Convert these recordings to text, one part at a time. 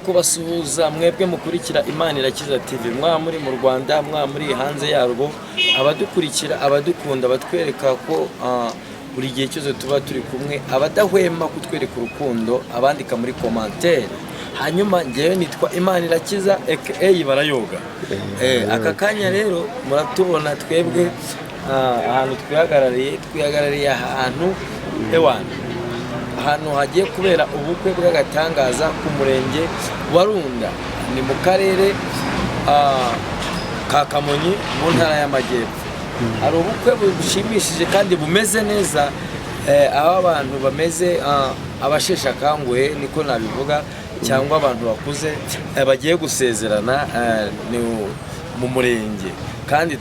kubasuhuza mwebwe mukurikira Imana Irakiza TV, mwa muri mu Rwanda, mwa muri hanze yarwo, abadukurikira, abadukunda, batwereka ko buri gihe cyose tuba turi kumwe, abadahwema kutwereka urukundo, abandika muri commentaire. Hanyuma ngewe nitwa Imana Irakiza aka Barayoga. Aka kanya rero muratubona twebwe ahantu twihagarariye ahantu ewana, ahantu hagiye kubera ubukwe bw'agatangaza ku murenge wa Runda, ni mu karere ka Kamonyi mu ntara y'Amajyepfo. Hari ubukwe bushimishije kandi bumeze neza, aho abantu bameze abashesha kanguhe niko nabivuga, cyangwa abantu bakuze bagiye gusezerana mu murenge, kandi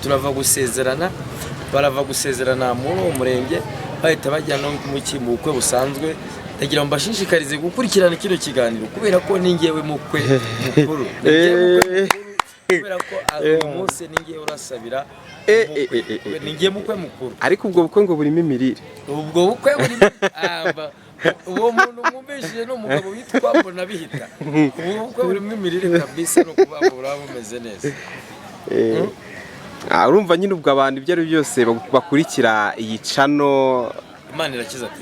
barava gusezerana muri uwo murenge bahita bajya no mu bukwe busanzwe. Ndagira ngo mbashishikarize gukurikirana kino kiganiro kubera ko ni ngewe mukwe mukuru, kubera ko uyu munsi ni ngewe urasabira, ni ngewe mukwe mukuru. Ariko ubwo bukwe ngo burimo imirire, ubwo bukwe burimo uwo muntu mwumvishije n'umugabo witwa Mbonabihita, ubwo bukwe burimo imirire kabisa, no kubabura bumeze neza. Urumva nyine ubwo abantu ibyo ari byose bakurikira iyi channel Imana Irakiza TV,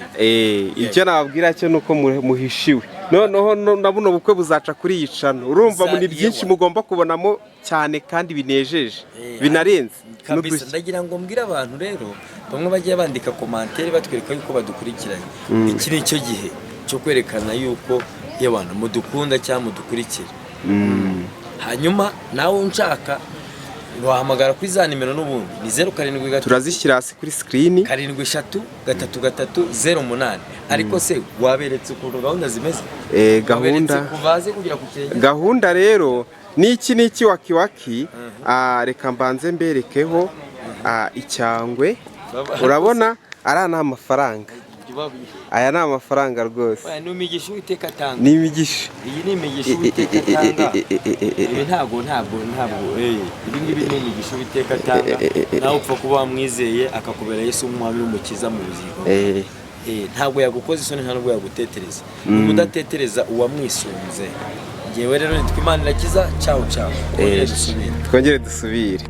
icyo nababwira cyo nuko muhishiwe noneho nabuno bukwe buzaca kuri iyi channel. Urumva muri byinshi mugomba kubonamo cyane kandi binejeje binarenze kabisa. Ndagira ngo mbwira abantu rero, bamwe bagiye bandika commentaire batwereka yuko badukurikiranye. Iki ni cyo gihe cyo kwerekana yuko y'abantu mudukunda cyangwa mudukurikira. Hanyuma nawe unshaka wahamagara kuri za nimero n'ubundi ni 07 turazishyira hasi kuri screen 733308. Ariko se waberetse ukuntu gahunda zimeze? Gahunda rero niki wakiwaki. Reka mbanze mberekeho icyangwe. Urabona arana amafaranga, aya ni amafaranga rwose. Ni imigisha Uwiteka atanga. Ni imigisha. Iyi ni imigisha Uwiteka atanga. Ibi ntabwo ibi ngibi ni imigisha Uwiteka atanga. Nawe upfa kuba wamwizeye akakubera Yesu umwami n'umukiza mu buzima. Ntabwo yagukoze isoni, ntabwo yagutetereza. Umudatetereza uwamwisunze. Ngewe rero nitwa Imana Irakiza. Ciao. Twongere dusubire.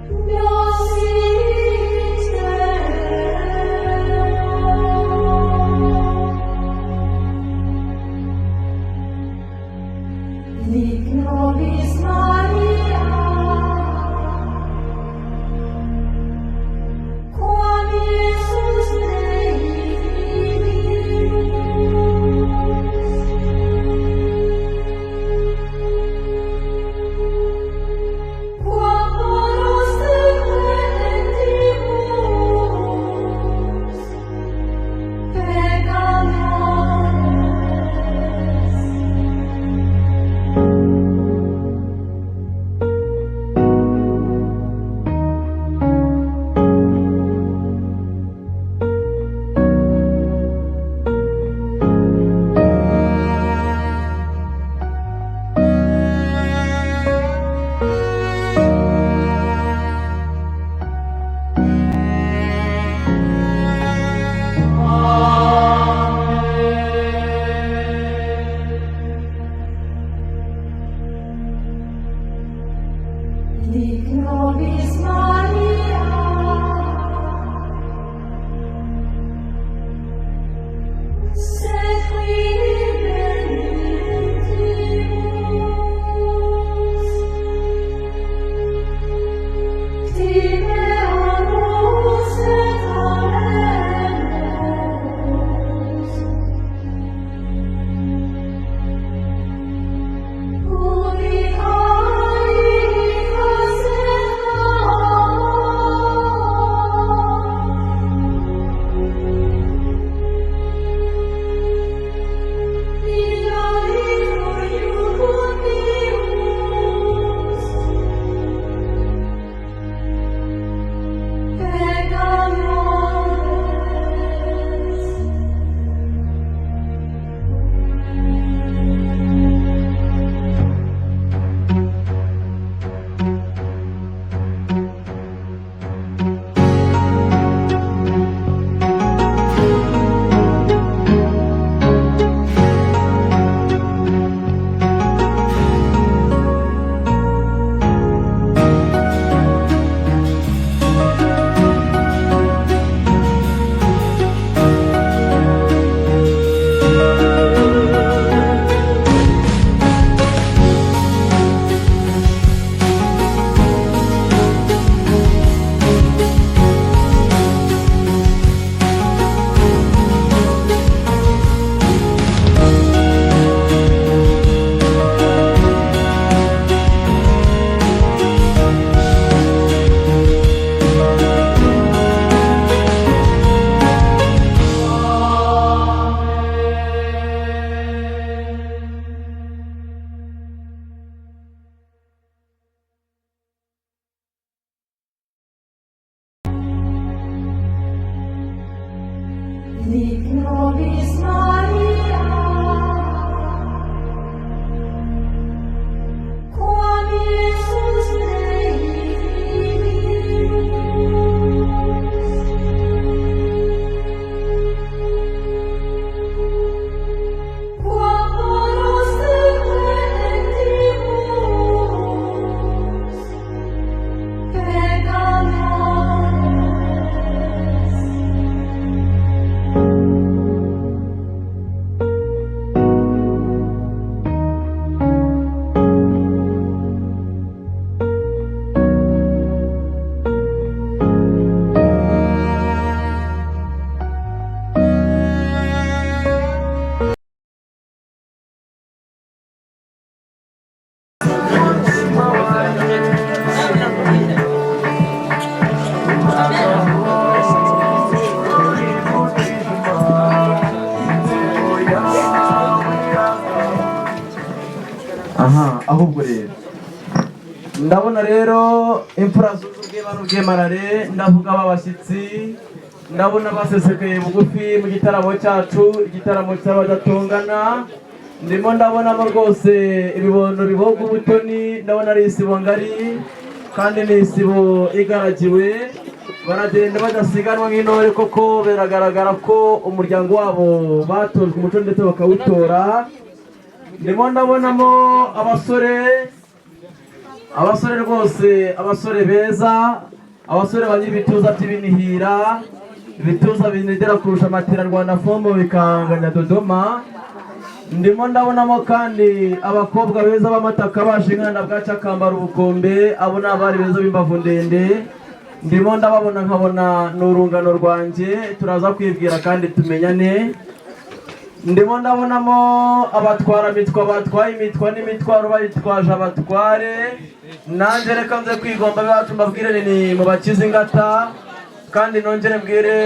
ndabona rero imfura z'ubwe barubwemarare ndavuga abashyitsi ndabona basesekaye bugufi mu gitaramo cyacu igitaramo cy'abadatongana ndimo ndabonamo rwose ibibondo biboga ubutoni ndabona ari isibo ngari kandi ni isibo igaragiwe baragenda badasiganwa nk'intore koko biragaragara ko umuryango wabo batojwe umuco ndetse bakawutora ndimo ndabonamo abasore rwose abasore beza abasore bagira ibituza by'ibinihira ibituza binegera kurusha matera Rwanda fomo bikanganya Dodoma ndimo ndabonamo kandi abakobwa beza b'amataka baje inkanda bwaca akambara ubukombe abo ni abari beza b'imbavu ndende ndimo ndababona nkabona n'urungano rwanjye turaza kwibwira kandi tumenyane ndimo ndabonamo abatwara mitwa batwaye imitwa n'imitwaro bayitwaje abatware nanjye reka nze kwigomba bacu mbabwire ni mu bakize ingata kandi nongere mbwire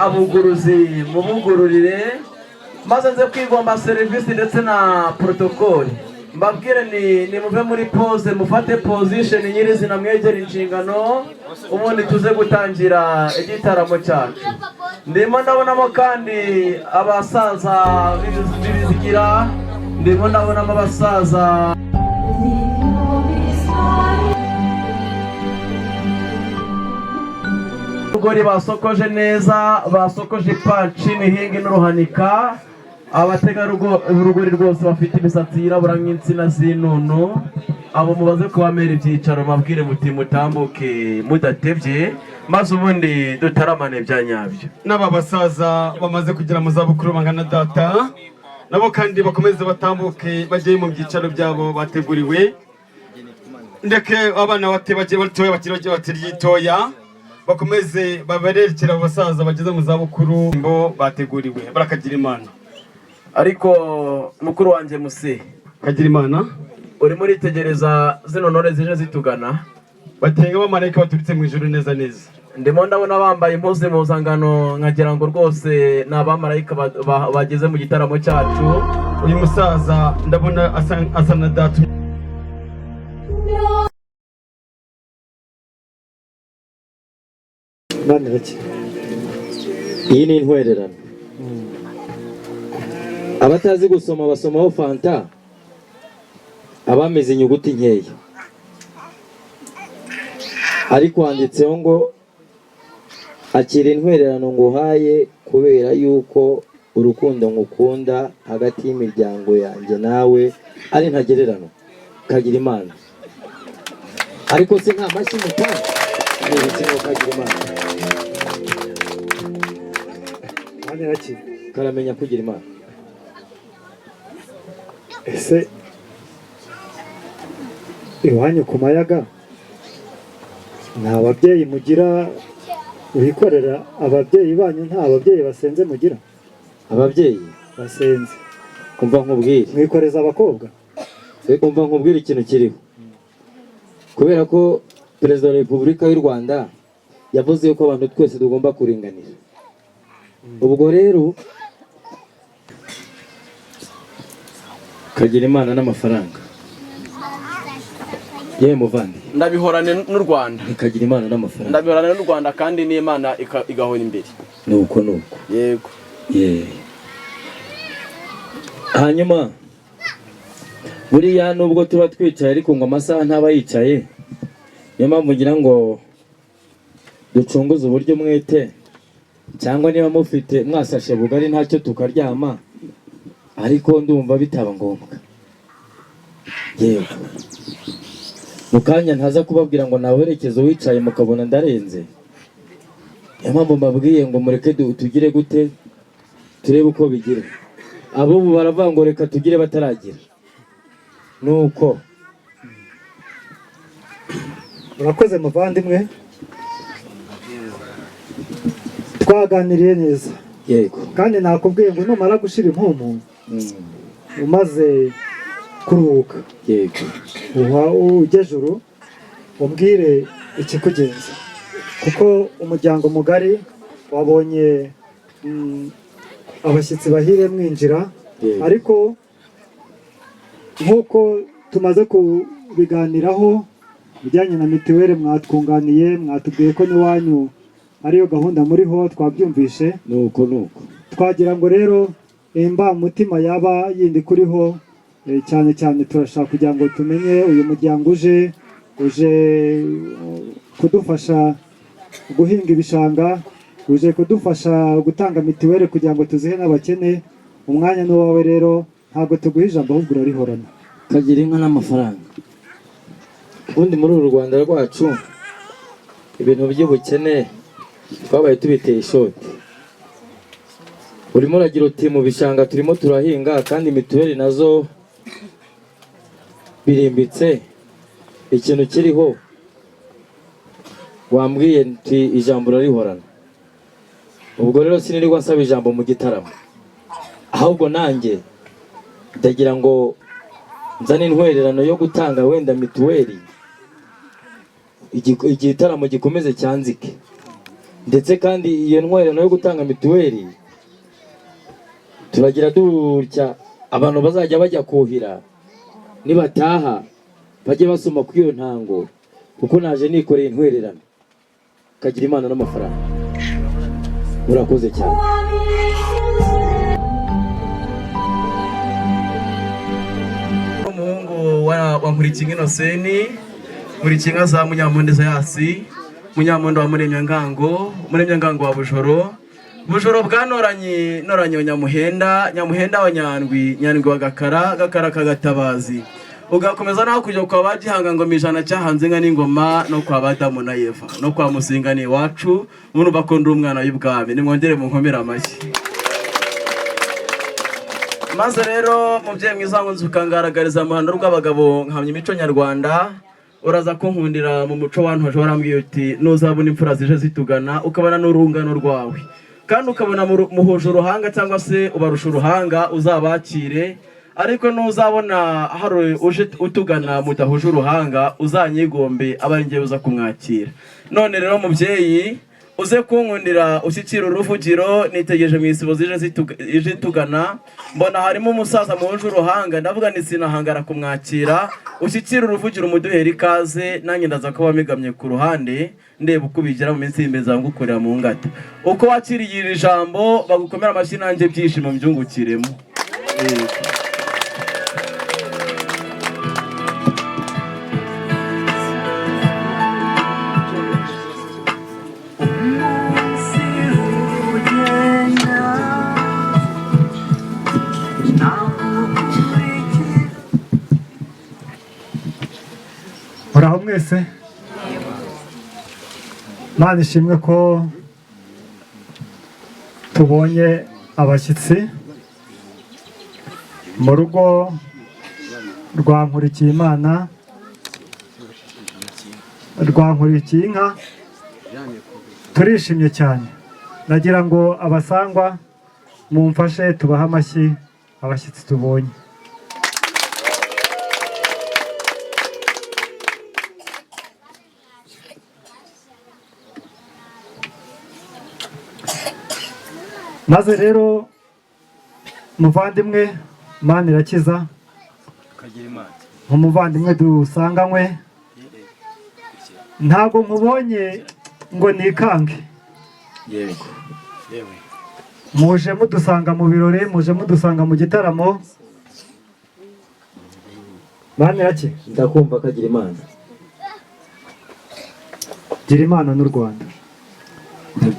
abuguruzi mubugururire maze nze kwigomba serivisi ndetse na protocole mbabwire ni muve muri pose mufate position nyirizina mwegera inshingano ubundi tuze gutangira igitaramo cyacu ndimo ndabonamo kandi abasaza b'ibizigira ndimo ndabonamo abasaza urugori basokoje neza basokoje ipanci imihinga n'uruhanika abategarugori rwose bafite imisatsi yirabura nk'insina z'inunu abo mubaze kubamera ibyicaro mabwire muti mutambuke mudatebye maze ubundi dutaramane bya nyabyo n'aba basaza bamaze kugera mu zabukuru bangana data nabo kandi bakomeze batambuke bajye mu byicaro byabo bateguriwe ndeke abana bagiye batoya bakiri gitoya bakomeze baberekera abasaza bageze mu zabukuru ngo bateguriwe barakagira Imana. Ariko mukuru wanjye Muse kagira Imana urimo uritegereza zino ntore zije zitugana batenga abamarayika baturutse mu ijuru neza neza ndimo ndabona bambaye impuzu impuzangano nkagira ngo rwose ni abamarayika bageze mu gitaramo cyacu uyu musaza ndabona asa na data iyi ni intwererano abatazi gusoma basomaho fanta abameze inyuguti nkeya ariko handitseho ngo akira intwererano nguhaye kubera yuko urukundo ngukunda hagati y'imiryango yanjye nawe ari ntagererano kagira Imana ariko se nta mashyi mutanga ni ikintu kagira Imana karamenya kugira Imana. Ese iwanyu ku mayaga nta babyeyi mugira wikorera ababyeyi banyu nta babyeyi basenze mugira ababyeyi basenze kumva nkubwire mwikoreza abakobwa kumva nkubwire ikintu kiriho kubera ko Perezida wa Repubulika y'u Rwanda yavuze ko abantu twese tugomba kuringanira ubwo rero kagira Imana n'amafaranga yewe muvandi ndabihorane n'u Rwanda kagira Imana n'amafaranga ndabihorane n'u Rwanda kandi n'Imana igahora imbere nuko yego hanyuma buriya nubwo tuba twicaye ariko ngo amasaha ntaba yicaye niyo mpamvu ngira ngo ducunguze uburyo mwete cyangwa niba mufite mwasashe bugari ntacyo tukaryama ariko ndumva bitaba ngombwa yego mu kanya ntaza kubabwira ngo nawerekeze wicaye mukabona ndarenze niyo mpamvu mbabwiye ngo mureke tugire gute turebe uko bigira abo ubu baravuga ngo reka tugire bataragira nuko murakoze muvandimwe twaganiriye neza yego kandi nakubwiye ngo numara gushira impumu umaze kuruhuka yego ujye juru umbwire ikikugenza kuko umuryango mugari wabonye abashyitsi bahire mwinjira ariko nk'uko tumaze kubiganiraho bijyanye na mitiweli mwatwunganiye, mwatubwiye ko n'iwanyu ariyo gahunda muriho, twabyumvishe. nuko Twagira ngo rero imba umutima yaba yindi kuriho, cyane cyane turashaka kugira ngo tumenye uyu muryango uje kudufasha guhinga ibishanga, uje kudufasha gutanga mitiweli kugira ngo tuzihe n'abakene. Umwanya ni wawe rero, ntabwo tuguha ijambo ahubwo urarihorana. kagira inka n'amafaranga. Ubundi muri uru Rwanda rwacu ibintu by'ubukene twabaye tubiteye ishoti. Urimo uragira uti mu bishanga turimo turahinga kandi mituweli nazo birimbitse. Ikintu kiriho wambwiye nti ijambo urarihorana. Ubwo rero sinirirwa nsaba ijambo mu gitaramo, ahubwo nanjye ndagira ngo nzane intwererano yo gutanga wenda mituweli, igitaramo gikomeze cyanzike. Ndetse kandi iyo ntwererano yo gutanga mituweli turagira dutya abantu bazajya bajya kuhira, nibataha bajye basoma kuri iyo ntango, kuko naje nikoreye intwererano. Kagira Imana n'amafaranga. Urakoze cyane. Umuhungu wa Nkurikinka Innocent, Nkurikinka za Munyamondeza Yasi, Munyamondo wa Muremyangango wa Bujoro bwa Noranyi wa Nyamuhenda wa Nyandwi wa Gakara Kagatabazi. Ugakomeza naho kujya kwa bagihanga ngo mijana cyahanze nka n'ingoma, no kwa Badamu na Eva, no kwa Musingani iwacu, muntu bakunda umwana w'ibwami. Nimwongere mu nkomera amashyi. Maze rero mubyeyi mwiza ngo nzukangaragariza amahano rw'abagabo nkamye imico nyarwanda, uraza kunkundira mu muco wantoje warambwiye uti nuzabona imfura zije zitugana ukabona n'urungano rwawe, kandi ukabona muhuje uruhanga cyangwa se ubarusha uruhanga uzabakire, ariko nuzabona hari uje utugana mudahuje uruhanga uzanyigombe aba ari ngiye uza kumwakira. None rero mubyeyi uze kunkundira ushyikira uruvugiro, nitegereje mu isibo zije tugana, mbona harimo umusaza muhuje uruhanga, ndavuga ni sinahangara kumwakira. Ushyikira uruvugiro umuduhera ikaze, nanjye ndaza ko wamigamye ku ruhande ndeba uko bigira mu minsi y'imbere zangukorera mu ngata. Uko wakiriye iri jambo bagukomera amashyi nanjye byishimo mbyungukiremo. Muraho mwese. Mana ishimwe ko tubonye abashyitsi mu rugo rwa Nkurikiyimana, rwa Nkurikiyinka. Turishimye cyane. Nagira ngo abasangwa mumfashe tubahe amashyi abashyitsi tubonye. Maze rero muvandimwe Manirakiza, umuvandimwe dusanganywe, ntabwo nkubonye ngo nikange. Yego. Muje mudusanga mu birori, muje mudusanga mu gitaramo. Maniraki, Ndakumva Kagira Imana. gira Imana n'u Rwanda.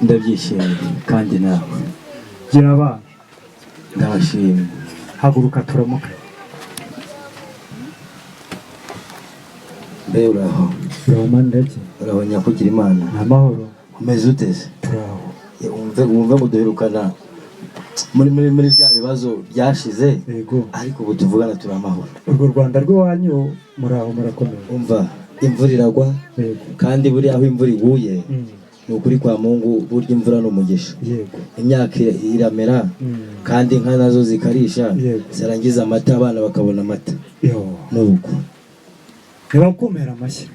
Ndabyishimiye kandi nawe. Gira abana. Ndabashimye. Haguruka turamuka. Mbe uraho. Uraho Maniraki? Uraho Nyakugira Imana. Amahoro. Umeze uteze? Turaho. Wumve ngo duherukana muri bya bibazo byashize, Yego. ariko ubu tuvugana turi amahoro. Urwo Rwanda rw'iwanyu muraho murakomeye. Umva imvura iragwa, Yego. kandi buri aho imvura iguye Mm. ni ukuri kwa Mungu, burya imvura n'umugisha. Yego. Imyaka iramera, kandi inka nazo zikarisha, Yego. zarangiza amata abana bakabona amata. Yo. Nuko Nibakumera amashyi.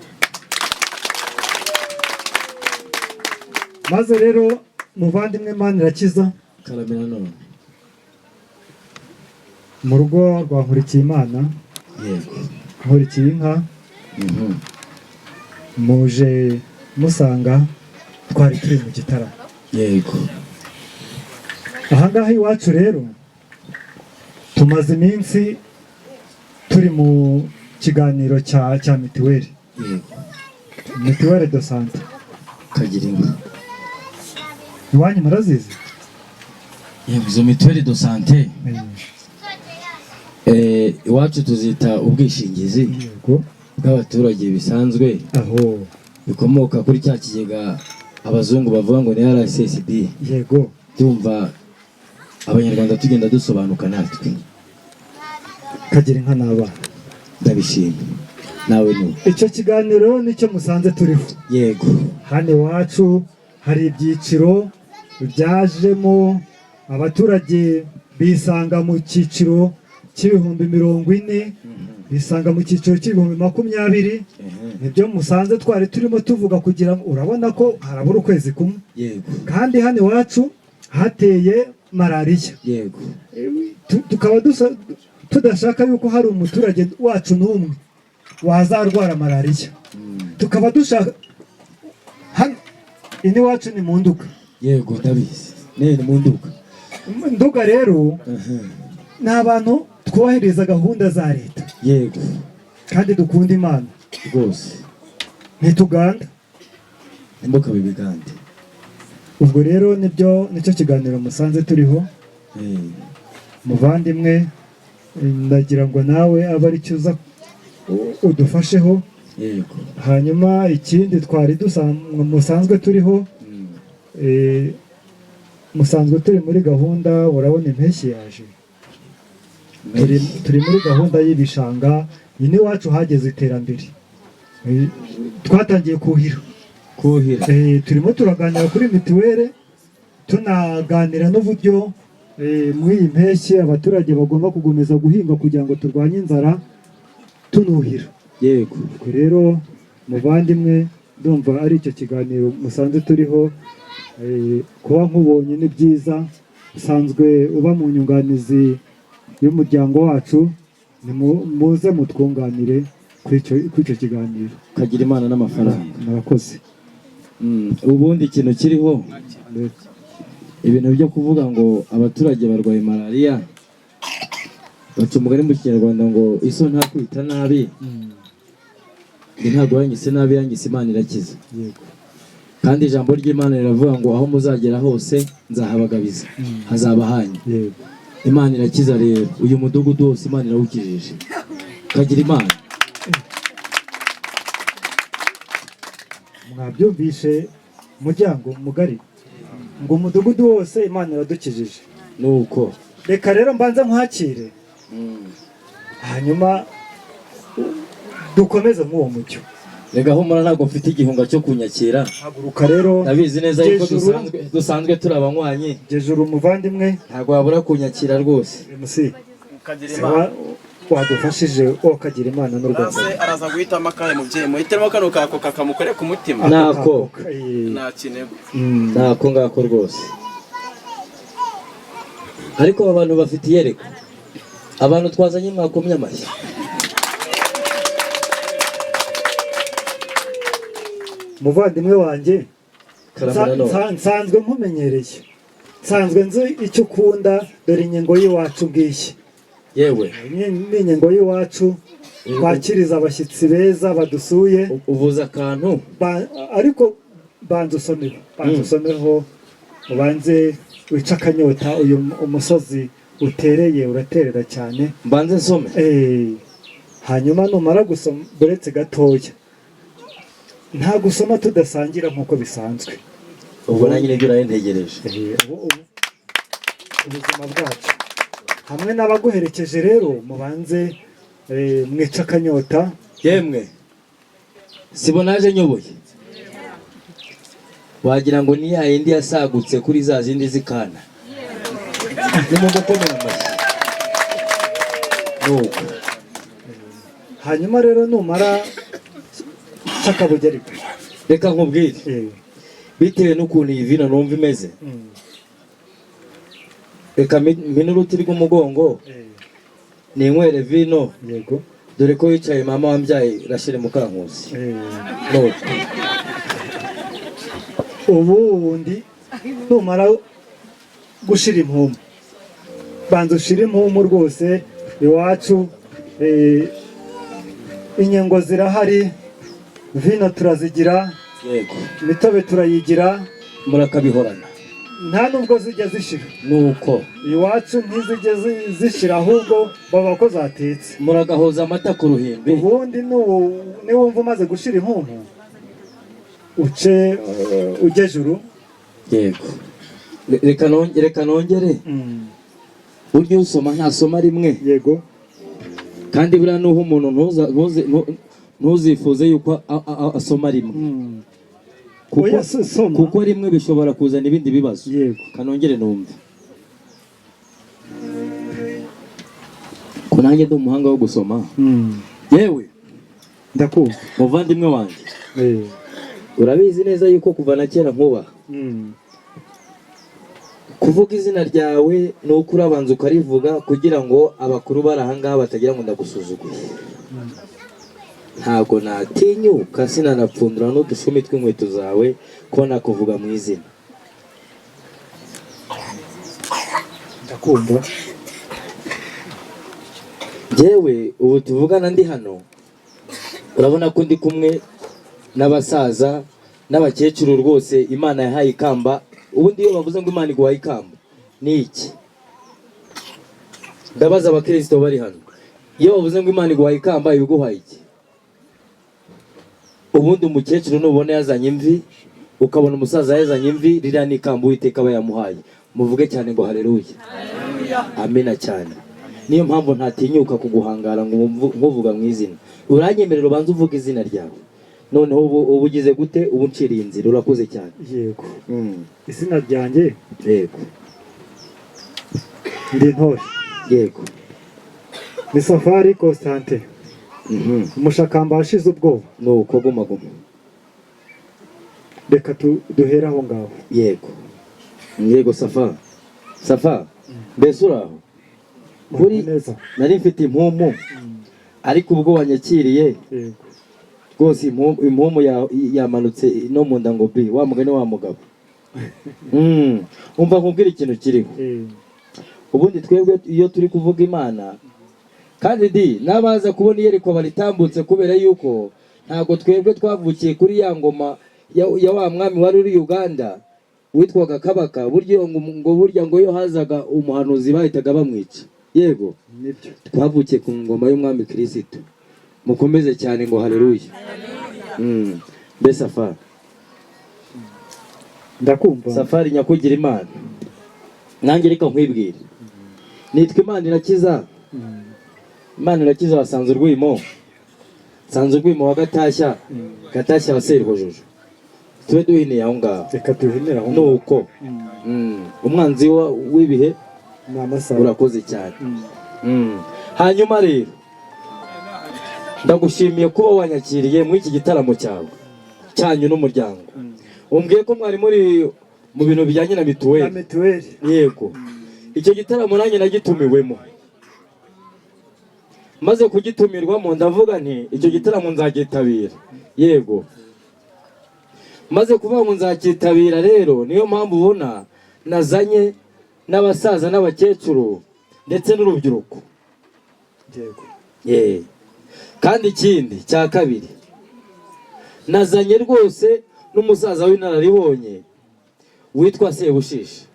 Maze rero muvandimwe Manirakiza, karamera none. mu rugo rwa Nkurikiyimana, Yego. Nkurikiyinka, Mhm. muje musanga twari turi mu gitaramo. yego Ahangaha iwacu rero tumaze iminsi turi mu kiganiro cya mituweli, yego mituweli de sante. kagira inka. Iwanyu murazizi? yego izo mituweli do sante iwacu tuzita ubwishingizi Yego. bw'abaturage bisanzwe Aho. bikomoka kuri cya kigega abazungu bavuga ngo ni RSSB. Yego. Tumva abanyarwanda tugenda dusobanuka natwe. Kagira inka n'abana. Ndabishimye nawe ni Icyo kiganiro nicyo musanze turiho. yego Hano iwacu hari ibyiciro byajemo abaturage bisanga mu cyiciro cy'ibihumbi 40, bisanga mu cyiciro cy'ibihumbi 20. Nibyo musanze twari turimo tuvuga kugira ngo urabona ko harabura ukwezi kumwe. yego Kandi hano iwacu hateye malariya. yego Tukaba tudashaka yuko hari umuturage wacu n'umwe wazarwara malariya. Tukaba dushaka ini wacu ni mu Nduga. yego ndabizi ni mu Nduga. Nduga rero ni abantu twubahiriza gahunda za leta, yego kandi dukunda Imana rwose ntituganda. imboka bibigande. Ubwo rero nicyo kiganiro musanze turiho. Muvandimwe, ndagira ngo nawe abe ari cyo uza udufasheho. yego Hanyuma ikindi twari musanzwe turiho, musanzwe turi muri gahunda, urabona impeshyi yaje, turi muri gahunda y'ibishanga. Ine wacu hageze iterambere, twatangiye kuhira. Turimo turaganira kuri mituweli, tunaganira n'uburyo muri iyi mpeshyi abaturage bagomba gukomeza guhinga kugira ngo turwanye inzara tunuhira. yego Rero muvandimwe, ndumva ari icyo kiganiro musanze turiho. Kuba nkubonye ni byiza, usanzwe uba mu nyunganizi y'umuryango wacu, muze mutwunganire kuri icyo kiganiro. kagira Imana n'amafaranga. Murakoze. Ubundi ikintu kiriho ibintu byo kuvuga ngo abaturage barwaye malariya, baca umugani mu kinyarwanda ngo iso nta kwita nabi, ntabwo yanyise nabi, yanyise Imana irakiza. Kandi ijambo ry'Imana riravuga ngo aho muzagera hose nzahabagabiza, hazaba hanyu. Imana irakiza rero, uyu mudugudu wose Imana irawukijije. kagira Imana. Mwabyumvishe muryango mugari ngo umudugudu wose Imana iradukijije. Nuko Reka rero mbanza nkwakire, hanyuma dukomeze nk'uwo mucyo. rega humura, ntabwo mfite igihunga cyo kunyakira. Haguruka rero, ndabizi neza yuko dusanzwe turi abanywanyi. Jejuru umuvandimwe, ntabwo wabura kunyakira rwose. MC wadufashije kagira Imana n'u Rwanda. Araza guhitamo akahe mubyeyi, muhitemo kano kako kakamukore ku mutima. Nako nta kinego. Nako ngako rwose. Ariko abantu bafite iyereko, abantu twazanye mwakomye amashyi. Muvandimwe wanjye, nsanzwe nkumenyereye, nsanzwe nzi icyo ukunda, dore inyengo y'iwacu ngiyi. Yewe n'inyengo y'iwacu, twakiriza abashyitsi beza badusuye. uvuza akantu ariko banza usomeho, ubanze wica akanyota. Uyu umusozi utereye uraterera cyane, mbanze nsome. Hanyuma numara gusoma, buretse gatoya, nta gusoma tudasangira nk'uko bisanzwe. Ubwo nanjye nibyo nari ntegereje. Ubuzima bwacu hamwe n'abaguherekeje rero, mubanze mwica akanyota. Yemwe sibo naje nyoboye, wagira ngo ni ya yindi yasagutse kuri za zindi zikana. Ni mu gukomera amashyi. Nuko hanyuma rero numara cyakabugeri, reka nkubwire, bitewe n'ukuntu iyi vino numva imeze, reka mpine uruti rw'umugongo ninywere vino. Yego. dore ko yicaye mama wambyaye Rachel Mukankusi none ubundi numara gushira impumu banza ushira impumu rwose iwacu inyengo zirahari vino turazigira yego imitobe turayigira murakabihorana nta nubwo zijya zishira nuko iwacu ntizijya zishira ahubwo baba ko zatetse muragahoza amata ku ruhimbi ubundi niwumva umaze gushira impumu uce ujye juru yego reka nongere buryo usoma ntasoma rimwe yego kandi buriya nuho umuntu ntuzifuze yuko asoma rimwe kuko rimwe bishobora kuzana ibindi bibazo yego kanongere numve ko nanjye ndi umuhanga wo gusoma yewe ndakumva muvandimwe wanjye urabizi neza yuko kuva na kera nkuba kuvuga izina ryawe ni uko urabanza ukarivuga kugira ngo abakuru bari ahangaha batagira ngo ndagusuzuguye ntabwo natinyuka sinanapfundura n'udushumi tw'inkweto zawe ko nakuvuga mu izina ndakumva yewe ubu tuvugana ndi hano urabona ko ndi kumwe n'abasaza n'abakecuru rwose Imana yahaye ikamba ubundi iyo bavuze ngo Imana iguhaye ikamba ni iki ndabaza abakristo bari hano iyo bavuze ngo Imana iguhaye ikamba ibiguhaye iki ubundi umukecuru nubona yazanye imvi ukabona umusaza yazanye imvi ririya ni ikamba Uwiteka aba yamuhaye muvuge cyane ngo haleluya amena cyane niyo mpamvu ntatinyuka kuguhangara ngo nkuvuga mu izina uranyemerera ubanza uvuga izina ryawe noneho ubu ugize gute ubu nciriye inzira urakoze cyane yego izina ryanjye yego ndi ntore yego ni Safari Constantin umushakamba washize ubwoba nuko guma reka duhera aho ngaho yego Safa mbese uraho kuri nari mfite impumu ariko ubwo wanyakiriye rwose impumu yamanutse no mu nda ngo bi wa mugani wa mugabo umva nkubwira ikintu kiriho ubundi twebwe iyo turi kuvuga Imana kandi n'abaza kubona iyerekwa baritambutse kubera yuko ntabwo twebwe twavukiye kuri ya ngoma ya wa mwami wari uri Uganda witwaga Kabaka buryo ngo iyo hazaga umuhanuzi bahitaga bamwica yego twavukiye ku ngoma y'umwami Kristo mukomeze cyane ngo haleluya mbese Safari ndakumva Safari nyakugira Imana nanjye reka nkwibwire nitwa Imana irakiza Imana irakiza wasanze urwimo sanze urwimo wa Gatashya wa Serhojojo tube duhineye aho ngaho reka duhinere aho nuko umwanzi w'ibihe urakoze cyane hanyuma rero ndagushimiye kuba wanyakiriye muri iki gitaramo cyawe cyanyu n'umuryango umbwiye ko mwari muri mu bintu bijyanye na mituweli yego icyo gitaramo nanjye nagitumiwemo maze kugitumirwamo ndavuga nti icyo gitaramo nzagitabira yego maze kuvuga ngo nzakitabira rero niyo mpamvu ubona nazanye n'abasaza n'abakecuru ndetse n'urubyiruko yego kandi ikindi cya kabiri nazanye rwose n'umusaza w'inararibonye witwa Sebushishi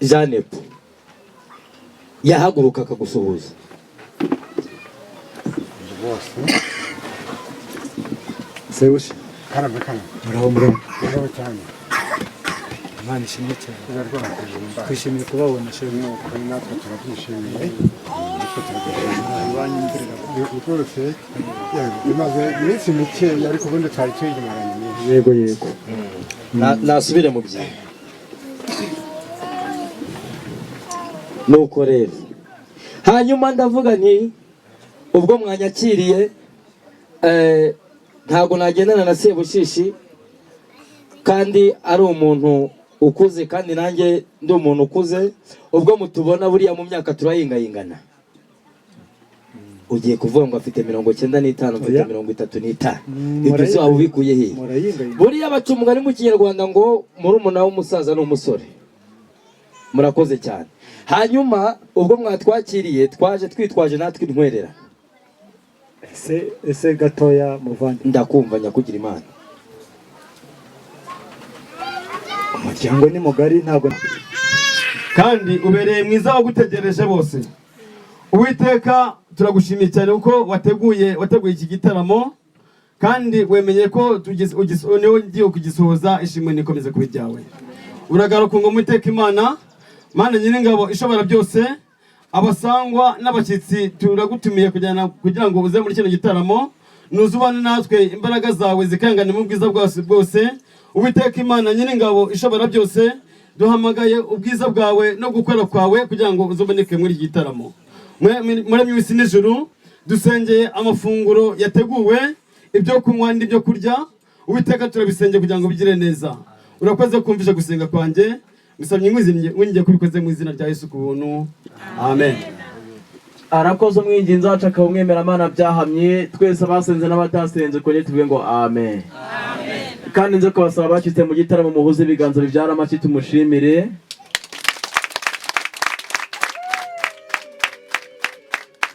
Janepo yahaguruka akagusuhuza Sebushi karame muraho cyane Imana ishimwe cyane twishimiye kubabona shewe natwe turabyishimiye rwose bimaze iminsi mikeya ariko ubundi twari tuyimaranye myinshi yego nasubire mu byiza nuko rero hanyuma ndavuga nti ubwo mwanyakiriye ntabwo nagendana na Sebushishi kandi ari umuntu ukuze kandi nanjye ndi umuntu ukuze ubwo mutubona buriya mu myaka turayingayingana ugiye kuvuga ngo afite 95 mfite Oya. 35 ibyo se waba ubikuye he? murayinga Buriya baca umugani mu kinyarwanda ngo murumuna w'umusaza n'umusore. Murakoze cyane. Hanyuma ubwo mwatwakiriye twaje twitwaje natwe intwerera. ese gatoya muvandi Ndakumva nyakugira Imana. umuryango ni mugari ntabwo kandi ubereye mwiza wagutegereje bose. Uwiteka turagushimiye cyane kuko wateguye iki gitaramo kandi wemenye ko ugiye kugisohoza. Ishimwe nikomeze kuba ryawe. Uragaruka ngo Uwiteka Imana Mana Nyiringabo ishobora byose, abasangwa n'abashyitsi turagutumiye kugira ngo uze muri kino gitaramo, nuzubane natwe imbaraga zawe zikangane mu bwiza bwose. Uwiteka Imana Nyiringabo ishobora byose, duhamagaye ubwiza bwawe no gukora kwawe kugira ngo uzuboneke muri iki gitaramo. Muremyi w'isi n'ijuru, dusengeye amafunguro yateguwe, ibyo kunywa n'ibyo kurya. Uwiteka turabisengeye kugira ngo bigire neza. Urakoze kumvisha gusenga kwanjye, bisabye ngiye kubikoze mu izina rya Yesu ku buntu. Amen. arakoze umwinginzi wacu akaba umwemeramana byahamye, twese abasenze n'abatasenze ko tuvuge ngo amen. Kandi nze kubasaba abacitse mu gitaramo muhuze ibiganza bibyara amashyi tumushimire.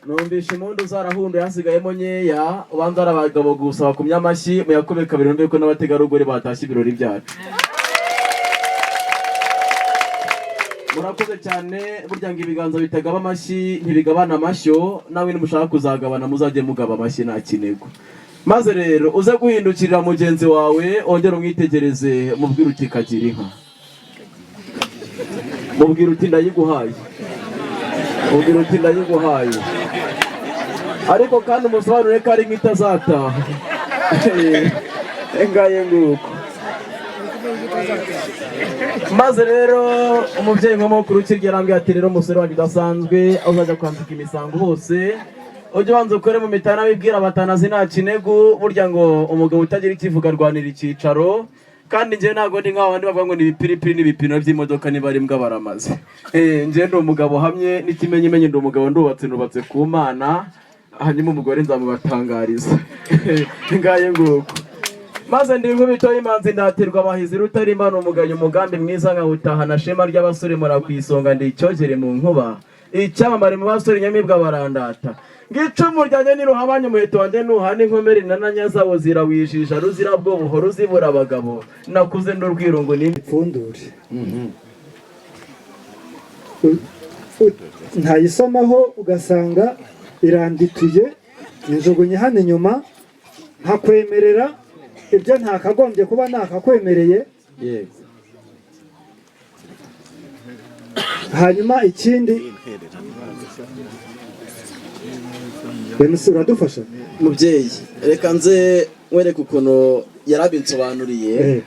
Numvishe impundu zarahunduye hasigayemo nkeya, ubanza ari abagabo gusa bakumye amashyi, muyakobe kabiri numve ko n'abategarugori batashye ibirori byacu. Murakoze cyane, burya ngo ibiganza bitagaba amashyi ntibigabana amashyo, nawe nimushaka kuzagabana muzajye mugaba amashyi nta kinego. Maze rero uze guhindukirira mugenzi wawe, ongera umwitegereze, mubwire uti kagira inka, mubwire uti ndayiguhaye, mubwire uti ndayiguhaye, ariko kandi umusobanurire ko ari nk'itazataha. Engaye nguko. Maze rero umubyeyi nk'umukuru ukirya arambwira ati rero umusore wanjye udasanzwe aho uzajya kwambika imisango hose ujye ubanza ukore mu mitana wibwira abatanazi nta kinegu. Burya ngo umugabo utagira ikivuga arwanira icyicaro, kandi njyewe ntabwo ndi nk'aho bandi bavuga ngo ni ibipiripiri n'ibipino by'imodoka niba ari mbwa baramaze. Njyewe ndi umugabo hamye n'ikimenyimenyi, ndi umugabo ndubatse ku Mana, hanyuma umugore nzamubatangariza. Ngaye nguko. Maze ndi nkubito y'imanzi ndaterwa abahizi rutarimbana umuganya umugambi mwiza nkawutahana shema ry'abasore murakwisonga ndi icyogere mu nkuba, icyamamare mu basore nyamibwa barandata. Ngicumu ryanjye niruhabanye umuheto wanjye nuhana inkomeri nananya zabo zirawijisha ruzira bwobuho ruzibura abagabo, nakuze ndurwirungu n'ipfundure ntayisomaho ugasanga irandituye, injugunye hano inyuma, nkakwemerera ibyo ntakagombye kuba nakakwemereye. Hanyuma ikindi uradufasha mubyeyi, reka nze nkwereke ukuntu yarabinsobanuriye.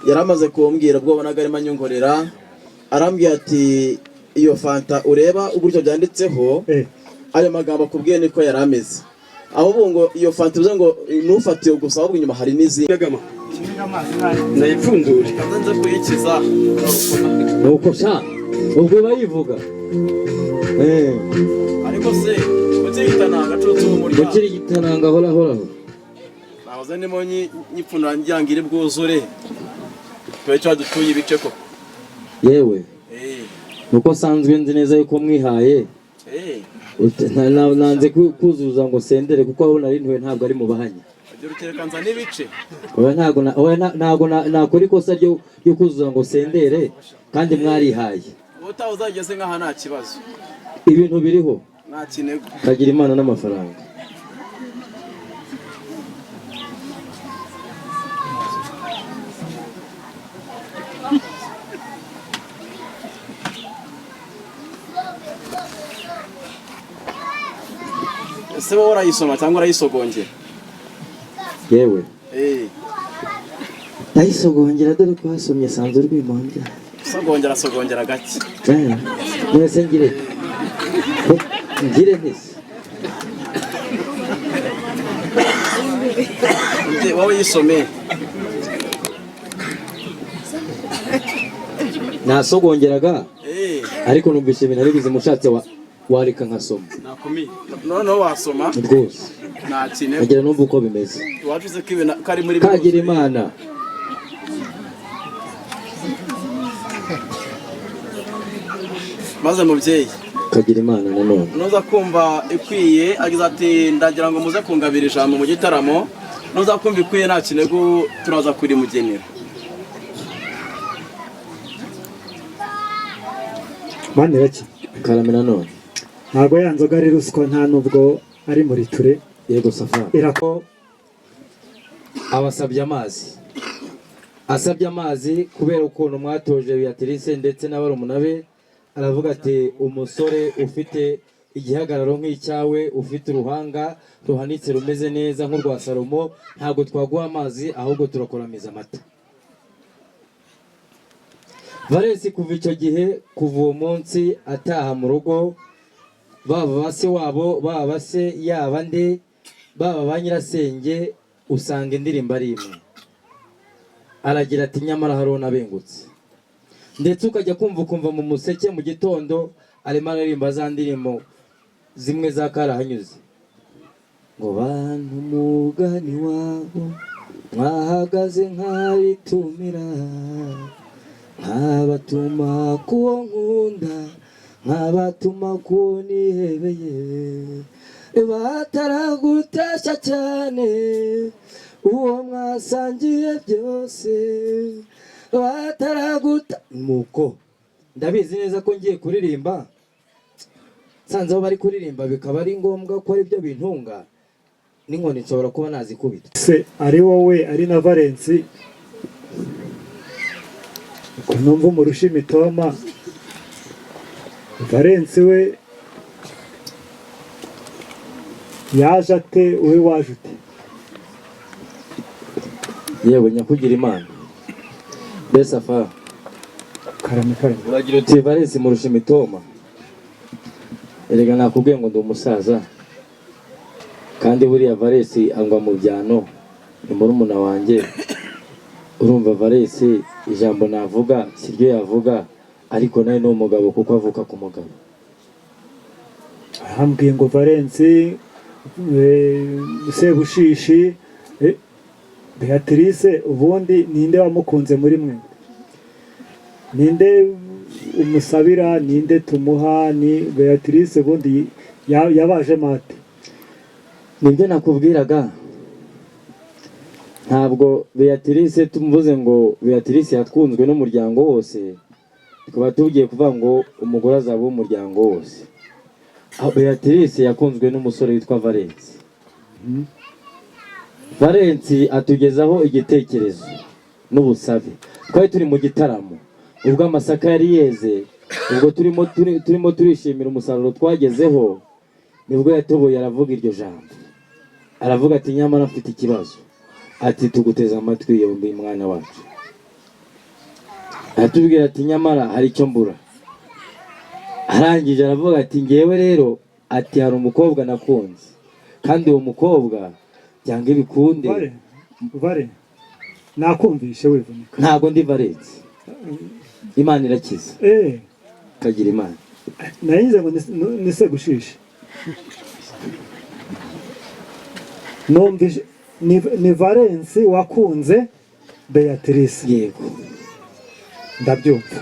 Yaramaze kumbwira ubwo bonaga arimo anyongorera, arambwira ati iyo fanta ureba uburyo byanditseho ayo magambo akubwiye niko yari ameze. Aho ngo iyo fanta uvuze ngo nufatiye gusa, ahubwo inyuma hari n'izindi. Ndayipfundure nze kuyikiza nuko sha ubwo bayivuga. ariko se ukiyitananga cutse umuryango Ukiri gitananga horaho. nahoze ndimo nyipfundura njyangire bwuzure twe cyo dutuye ibice ko. Yewe nuko sanzwe nzi neza yuko mwihaye, nanze kuzuza ngo sendere kuko aho nari ntwe ntabwo ari mu bahanya. Reka nza n'ibice. Ntabwo nakora ikosa ryo kuzuza ngo sendere kandi mwarihaye. Utaho uzageze nk'aha nta kibazo. Ibintu biriho Nta kinego. kagira Imana n'amafaranga. Ese wowe urayisoma cyangwa urayisogongera? Yewe ndayisogongera dore ko hasomye sanze rw'imonja. Sogongera gake. Mwese ngire nese. Wowe yisomeye. Nasogongeraga ariko numvise ibintu ari bizimushatse wareka nkasoma nakomeye noneho wasoma rwose nta kintu kagira numva uko bimeze wavuze ko ibintu kari muri kagira imana maze mubyeyi kagira imana nanone nuza kumva ikwiye agize ati ndagira ngo muze kungabira ijambo mu gitaramo nuza kumva ikwiye nta kinego turaza kuri mugenera Maniraki karame nanone ntabwo ya nzoga ari ruswa nta nubwo ari muri ture yego safari irako abasabye amazi asabye amazi kubera ukuntu mwatoje Beatrice ndetse n'abarumuna be aravuga ati umusore ufite igihagararo nk'icyawe ufite uruhanga ruhanitse rumeze neza nk'urwa Salomo ntabwo twaguha amazi ahubwo turakoramiza amata Valens kuva icyo gihe kuva uwo munsi ataha mu rugo baba base wabo baba se yaba nde baba ba nyirasenge usanga indirimbo ari imwe aragira ati nyamara harona bengutse ndetse ukajya kumva mu museke mu gitondo arimo aririmba za ndirimbo zimwe za karahanyuze ngo bantu mugani wabo mwahagaze nk'abitumira nkabatuma kuwo nkunda nkabatuma kuwo nihebeye bataragutashya cyane uwo mwasangiye byose bataraguta nuko ndabizi neza ko ngiye kuririmba nsanze aho bari kuririmba bikaba ari ngombwa ko ari byo bintunga n'inkoni nshobora kuba nazikubita se ari wowe ari na Valens numva umurusha imitoma Valens we yaje ate wowe waje ute yewe nyakugira imana mbese afa karame uragira uti Valens murusha imitoma erega nakubwiye ngo ndi umusaza kandi buriya Valens angwa mu byano ni murumuna wanjye urumva Valens ijambo navuga siryo yavuga ariko nawe ni umugabo kuko avuka ku mugabo arambwiye ngo Valens Sebushishi Beatrice ubundi ninde wamukunze muri mwe ninde umusabira ninde tumuha ni Beatrice ubundi yabaje mate nibyo nakubwiraga ntabwo Beatrice tumuvuze ngo Beatrice yatkunzwe n'umuryango wose tukaba tugiye kuvuga ngo umugore azaba umuryango wose Beatrice yakunzwe n'umusore witwa Valens Valens atugezaho igitekerezo n'ubusabe twari turi mu gitaramo ubwo amasaka yari yeze ubwo turimo turishimira umusaruro twagezeho nibwo yatoboye aravuga iryo jambo aravuga ati nyamara mfite ikibazo ati tuguteze amatwi yombi mwana wacu atubwira ati nyamara hari icyo mbura arangije aravuga ati ngewe rero ati hari umukobwa nakunze kandi uwo mukobwa cyangwa ibikunde Vale nakumvishe wivunika ntago ndi Valens Imana irakiza kagira imana nayize ngo nise gushisha numvise ni Valens wakunze Beatrice yego ndabyumva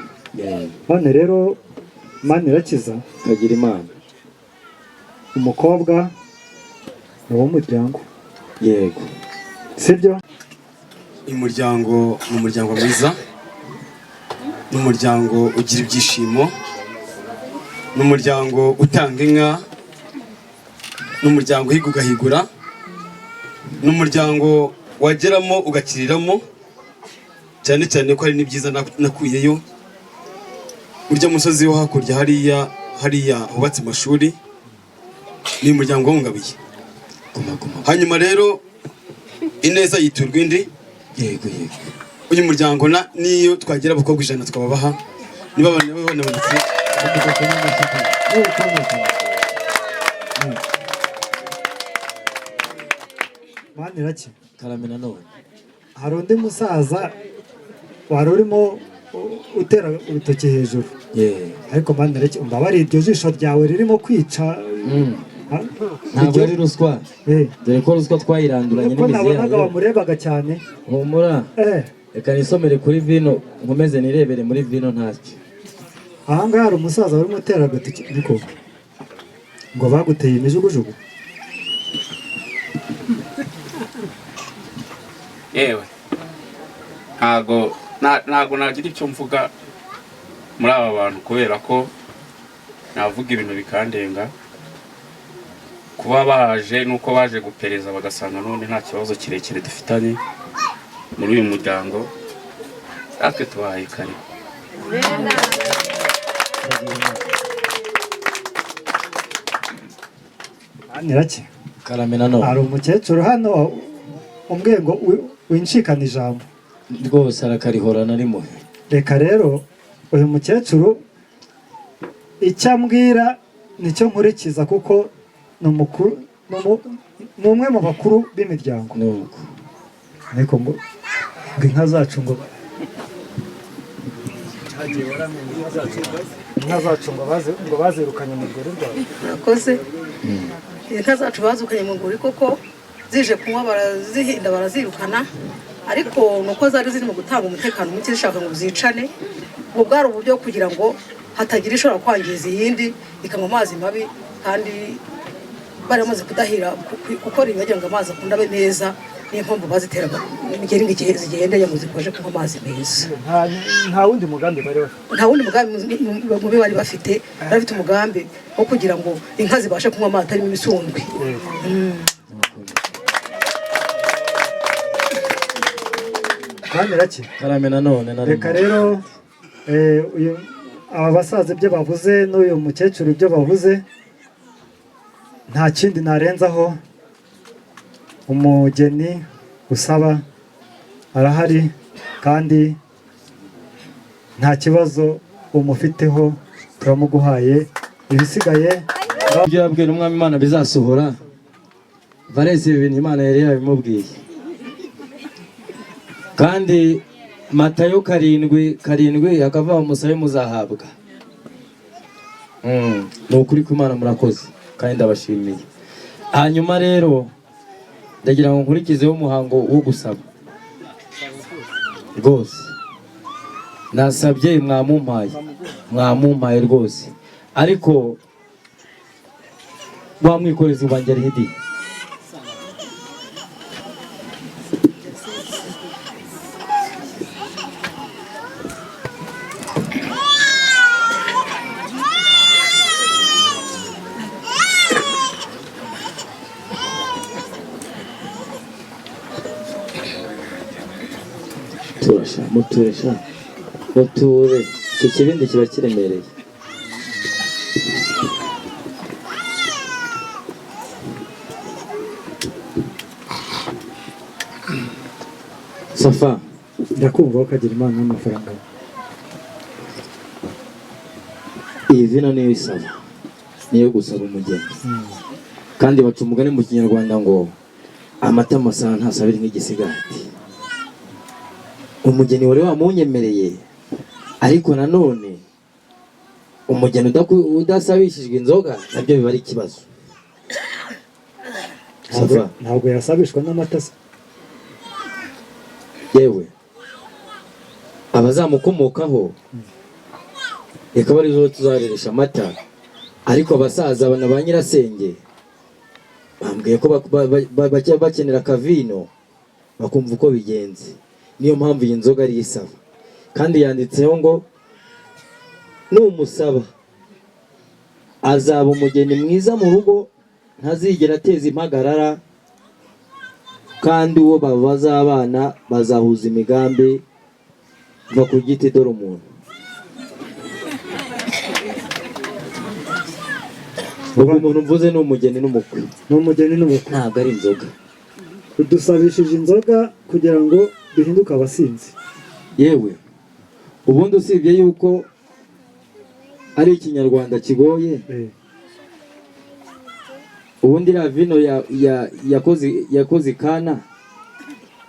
none rero Imana irakiza kagira imana umukobwa ni uw'umuryango yego sibyo umuryango ni umuryango mwiza ni umuryango ugira ibyishimo ni umuryango utanga inka ni umuryango uhiga ugahigura ni umuryango wageramo ugakiriramo cyane cyane ko hari n'ibyiza nakuyeyo urya musozi wo hakurya hariya hubatse amashuri ni umuryango wawungabiye hanyuma rero ineza yiturwa indi yego yego uyu muryango niyo twagira abakobwa 100 twababaha niba abana banabonetse Maniraki karame nanone hari undi musaza wari urimo utera urutoki hejuru ariko mbandereke umbabare iryo jisho ryawe ririmo kwica ntabwo ari ruswa dore ko ruswa twayiranduranye n'imizi yayo nabonaga bamurebaga cyane humura reka nisomere kuri vino nkomeze nirebere muri vino ntacyo ahangaha hari umusaza warimo utera agatoki ariko ngo baguteye imijugujugu yewe ntago nagira icyo mvuga muri aba bantu kubera ko navuga ibintu bikandenga kuba baje nuko baje gupereza bagasanga none nta kibazo kirekire dufitanye muri uyu muryango natwe tubahaye kare nirake karamena no hari umukecuru hano umbwiye ngo winshikana ijambo rwose arakarihorana arimo reka rero uyu mukecuru icyo ambwira nicyo nkurikiza kuko ni umwe mu bakuru b'imiryango ariko ngo inka zacu ngo bazirukanye mu rwuri rwawe murakoze inka zacu bazirukanye mu rwuri koko zije kunywa barazihinda barazirukana ariko nuko zari ziri mu gutanga umutekano muke zishaka ngo zicane ubwo bwari uburyo kugira ngo hatagira ishobora kwangiza iyindi ikanywa amazi mabi kandi bari bamaze kudahira gukora ibibagira ngo amazi akunda abe meza niyo mpamvu baziteraga imigeri ngo igihe zigendeye ngo zikoje kunywa amazi meza nta wundi mugambi bari bafite nta wundi mugambi mubi bari bafite umugambi wo kugira ngo inka zibashe kunywa amazi atarimo imisundwe karamena none reka rero aba basaza ibyo bavuze n'uyu mukecuru ibyo bavuze nta kindi narenzaho umugeni usaba arahari kandi nta kibazo umufiteho turamuguhaye ibisigaye ibyo yabwira umwami Imana bizasohora Valens ibi bintu Imana yari yabimubwiye kandi Matayo 7:7 akava umusabe muzahabwa ni ukuri ku Imana murakoze kandi ndabashimiye hanyuma rero ndagira ngo nkurikizeho umuhango wo gusaba rwose nasabye mwamumpaye rwose ariko wamwikorezi wanjye ari hedi muture icyo kibindi kiba kiremereye Safa ndakumva ukagira Imana n'amafaranga iyi vino niyo isaba niyo gusaba umugeni kandi baca umugani mu kinyarwanda ngo amata masana ntasabira nk'igisigati umugeni wari wamunyemereye ariko nanone umugeni udasabishijwe inzoga nabyo biba ari ikibazo ntabwo yasabishwa n'amata se yewe abazamukomokaho reka bari zo tuzareresha amata ariko abasaza bana ba nyirasenge bambwiye ko bakenera akavino bakumva uko bigenze niyo mpamvu iyi nzoga ari isaba kandi yanditseho ngo numusaba azaba umugeni mwiza mu rugo ntazigera ateza impagarara kandi uwo bazabana bazahuza imigambi va ku giti dore umuntu ubwo umuntu mvuze ni umugeni n'umukwe ntabwo ari inzoga udusabishije inzoga kugira ngo duhinduke abasinzi yewe ubundi usibye yuko ari ikinyarwanda kigoye ubundi iriya vino yakoze ikana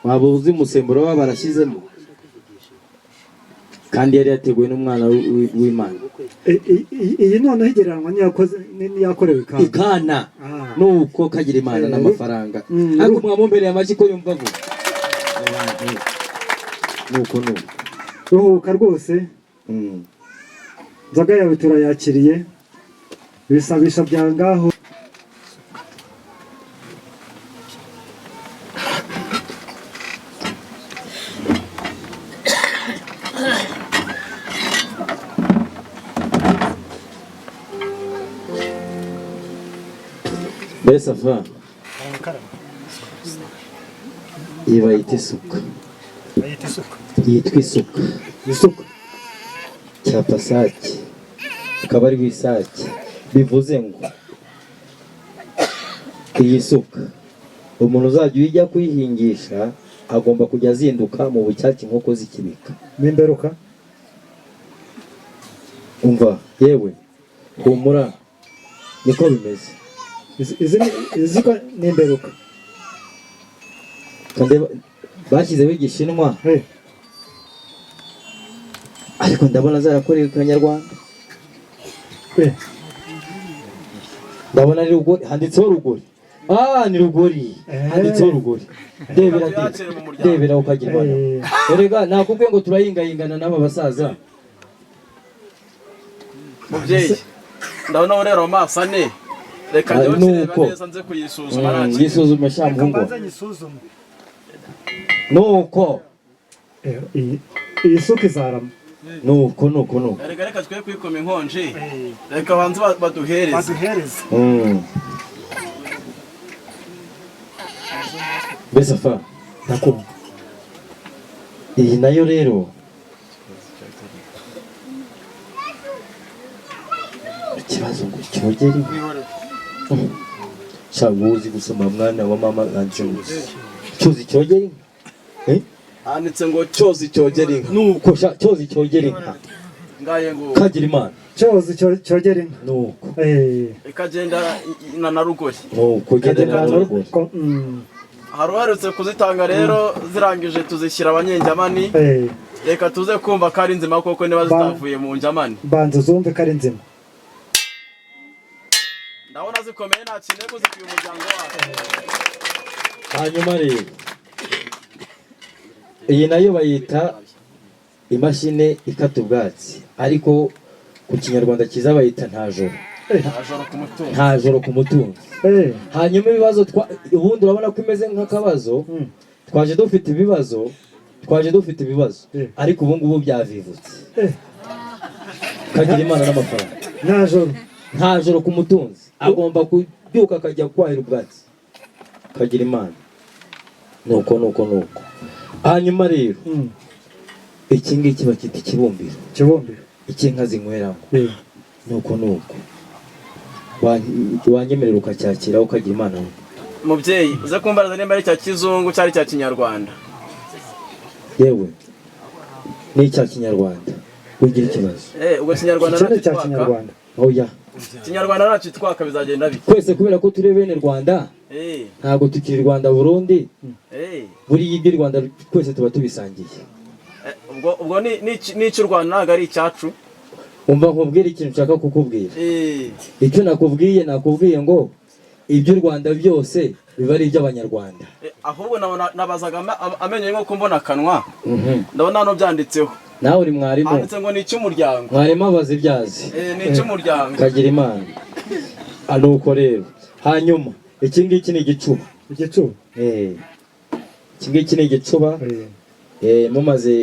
waba uzi umusemburo waba barashyizemo kandi yari yateguwe n'umwana w'Imana. Iyi noneho igereranwa n'iyakorewe ikana nuko kagira Imana n'amafaranga ariko mwamumbereye amaki ko yumva vuba nuko ruhuka rwose. Nzoga yawe turayakiriye, ibisabisha bya ngaho. Besafa bayita isuka, yitwa isuka cya pasaki, akaba ari wisaki. Bivuze ngo iyi suka umuntu uzajya uyijya kuyihingisha agomba kujya azinduka mu bucyaki nk'uko zikibika n'imberuka. Umva yewe humura niko bimeze. Izi ko n'imberuka kandi bashyizeho igishinwa ariko ndabona zarakorewe Kanyarwanda. Ndabona ari rugori, handitseho rugori. Ni rugori, handitseho rugori. Debera ukagira Imana. Erega nakubwiye ngo turayingayingana n'aba basaza. Mubyeyi ndabona urero amaso ane. Reka njye neza nze kuyisuzuma. Yisuzuma shampungo. Nuko iyi suka izarama. Nuko. Reka twe kwikoma inkonje. Reka banze baduhereze. Besafa nakumva. Iyi nayo rero ikibazo ngo cyogeri. Shabuzi gusoma mwana wa mama nanjye. Cyuzi cyogeri. Handitse ngo cyozi cyogera inka. Nuko cyozi cyogera inka. Ngaye ngo kagira Imana. Cyozi cyogera inka. Nuko. Ikagenda na rugori. Nuko genda na rugori. Haruharutse kuzitanga rero zirangije tuzishyira abanyenjamani. Reka tuze kumva ko ari nzima koko niba zitavuye mu njamani. Banza zumve ko ari nzima. Ndabona zikomeye nta kintu ko zikwiye umuryango wawe. Hanyuma rero iyi nayo bayita imashini ikata ubwatsi ariko ku Kinyarwanda kiza bayita ntajoro. Ntajoro ku mutunzi. Hanyuma ibibazo ubundi urabona ko imeze nk'akabazo. Twaje dufite ibibazo ariko ubu ngubu byavivutse. Kagira Imana n'amafaranga. Ntajoro ku mutunzi agomba kubyuka akajya kwahira ubwatsi. Kagira Imana. Nuko. Hanyuma rero iki ngiki bakita ikibumbiro. Iki nka zinyweramo. Nuko. Wanyemerera ukacyakira ukagira Imana. Mubyeyi uze kumbaraza nimba ari cya kizungu cyari cya Kinyarwanda. Yewe ni cya Kinyarwanda. Ugira ikibazo. Ubwo Kinyarwanda nacyo cya Kinyarwanda. Oya. Kinyarwanda nacyo twaka bizagenda bike. Twese kubera ko turi bene Rwanda. Ntago tukiri Rwanda Burundi. Buri y'ibyo Rwanda twese tuba tubisangiye. Ubwo ni cy'u Rwanda ntago ari icyacu. Umva nkubwira ikintu nshaka kukubwira. Icyo nakubwiye ngo ibyo Rwanda byose biba ari iby'Abanyarwanda. Ahubwo nabazaga amenyo nko mbona kanwa. Ndabona hano byanditseho. Nawe uri mwarimu. Handitse ngo ni icy'umuryango. Mwarimu abaza ibyazi. Ni icy'umuryango. Kagira Imana. Nuko rero. Hanyuma iki ngiki ni igicuba. Iki ngiki ni igicuba.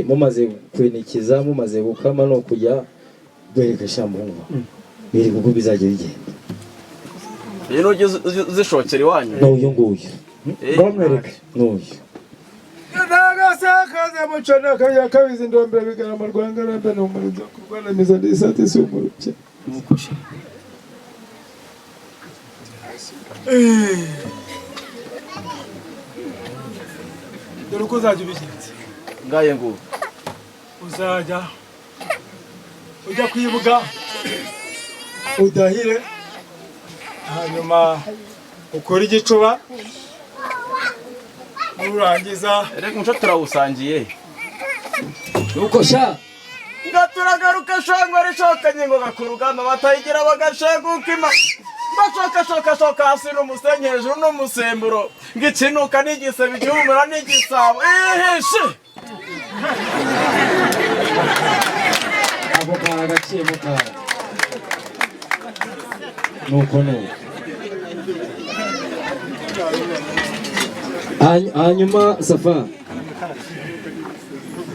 Mumaze kwinikiza mumaze gukama no kujya bereka shampunga. Biri kuko bizajya bigenda. Rero zishokera iwanyu. N'uyu nguyu. Bamwereka. N'uyu. Nagasakaza mucana kaya kabizi ndombera bigarama Rwanda rambe no murinzo kurwana miza ndisate sumuruke. Dore uko uzajya ubigenza. Ngaye ngo uzajya ujya kwibuga udahire hanyuma ukora igicuba nurangiza reka umuco turawusangiye. Nuko sha ngaturagaruka shangwa rishokanye ngo gakurugamba batayigira bagasheguka ima bashokashoka hasi n'umusenyi hejuru n'umusemburo ng'ikinuka n'igisebe igihumura n'igisabo ihishe ako karagaciye mukara nuko hanyuma Safa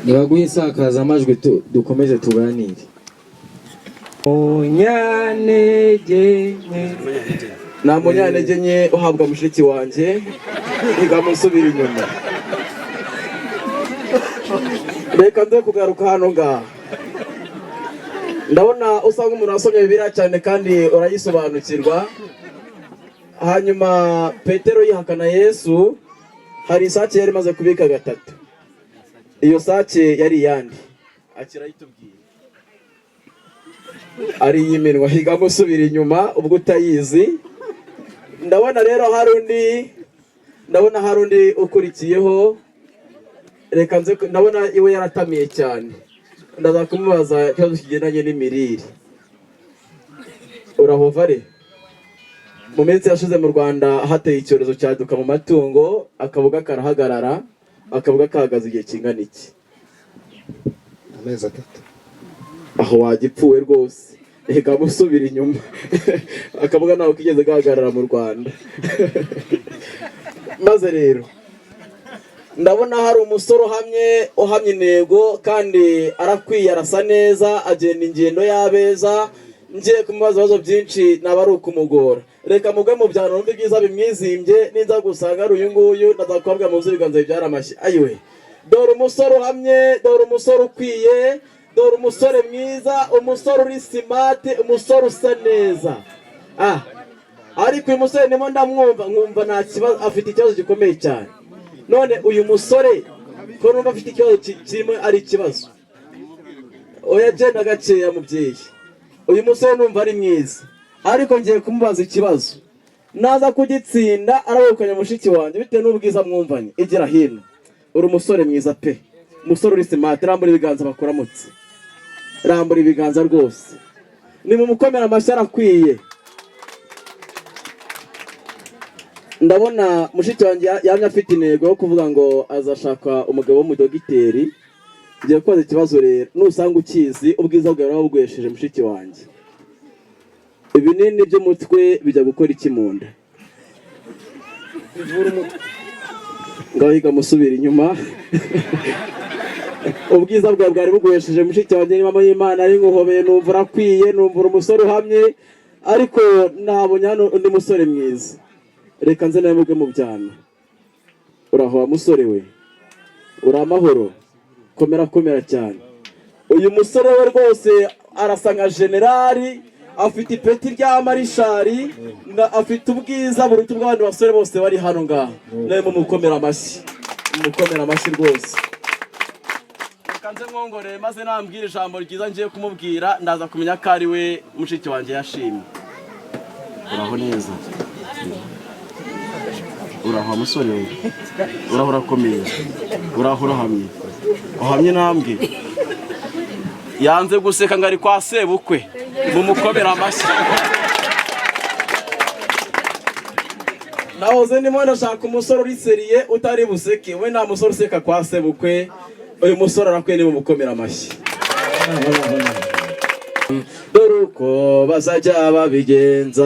nibaguhe insakazamajwi dukomeze tuganire. Munyanege nta munyanege nke uhabwa mushiki wanjye ntigamusubira inyuma. Reka nze kugaruka hano ngaha, ndabona usanga umuntu wasomye Bibiliya cyane kandi urayisobanukirwa. Hanyuma Petero yihakana Yesu, hari isake yari imaze kubika gatatu. Iyo sake yari iyande akirayitubwiye ari yiminwa higa gusubira inyuma ubwo utayizi. Ndabona rero hari undi ukurikiyeho. Reka nze, ndabona iwe yaratamiye cyane, ndaza kumubaza ikibazo kigendanye n'imirire. Urahova re? Mu minsi yashize mu Rwanda hateye icyorezo cyaduka mu matungo, akabuga karahagarara, akabuga kahagaze igihe kingana iki? Amezi 3. Aho wagipfuwe rwose, reka musubira inyuma. Akabuga naho kigeze gahagarara mu Rwanda. Maze rero ndabona hari umusore uhamye intego kandi arakwiye, arasa neza, agenda ingendo y'abeza. Ngiye kumubaza ibibazo byinshi naba ari ukumugora. Reka mugwe mu byaro numva ibyiza bimwizimbye, ninza gusanga ari uyu nguyu ndazakwabwa mu biganza bibyara amashyi. Ayiwe, dore umusore uhamye, dore umusore ukwiye, dore umusore mwiza, umusore uri simate, umusore usa neza. Ariko uyu musore ndimo ndamwumva nkumva nta kibazo, afite ikibazo gikomeye cyane. None uyu musore ko numva afite ikibazo kirimo ari ikibazo, oya genda gakeya mubyeyi. Uyu musore numva ari mwiza, ariko ngiye kumubaza ikibazo, naza kugitsinda arabukanya mushiki wanjye bitewe n'ubwiza mwumvanye. Igira hino, uri umusore mwiza pe, umusore uri smart. Rambura ibiganza bakuramutse, rambura ibiganza rwose, ni mu mukomera amashyi arakwiye. Ndabona mushiki wanjye yamye afite intego yo kuvuga ngo azashaka umugabo w'umudogiteri. Ngiye kubaza ikibazo rero, nusanga ukizi ubwiza bwawe wabugwesheje mushiki wanjye, ibinini by'umutwe bijya gukora iki mu nda? Ngaho higa musubira inyuma. Ubwiza bwawe bwari bugwesheje mushiki wanjye, ni mama y'Imana ari nguhobeye, numva urakwiye, numva umusore uhamye, ariko nabonye hano undi musore mwiza. Reka nze nawe mubwe mu byano. Uraho musore we, uri amahoro? Komera cyane. Uyu musore we rwose arasa nka generali, afite ipeti rya marishari, afite ubwiza buruta ubw'abandi basore bose bari hano ngaha. Nawe mumukomera amashyi, rwose. Kanze mwongore maze nambwira ijambo ryiza ngiye kumubwira, ndaza kumenya ko ari we mushiki wanjye yashimye. Uraho neza? Uraho musore we? Uraho urakomeye? Uraho urahamye? Uhamye ntambwe? Yanze guseka ngari kwa sebukwe, mumukomera amashyi. Nahoze ndimo ndashaka umusore uri seriye utari buseke, we nta musore useka kwa sebukwe. Uyu musore arakwiye ni mumukomera amashyi. Dore uko bazajya babigenza,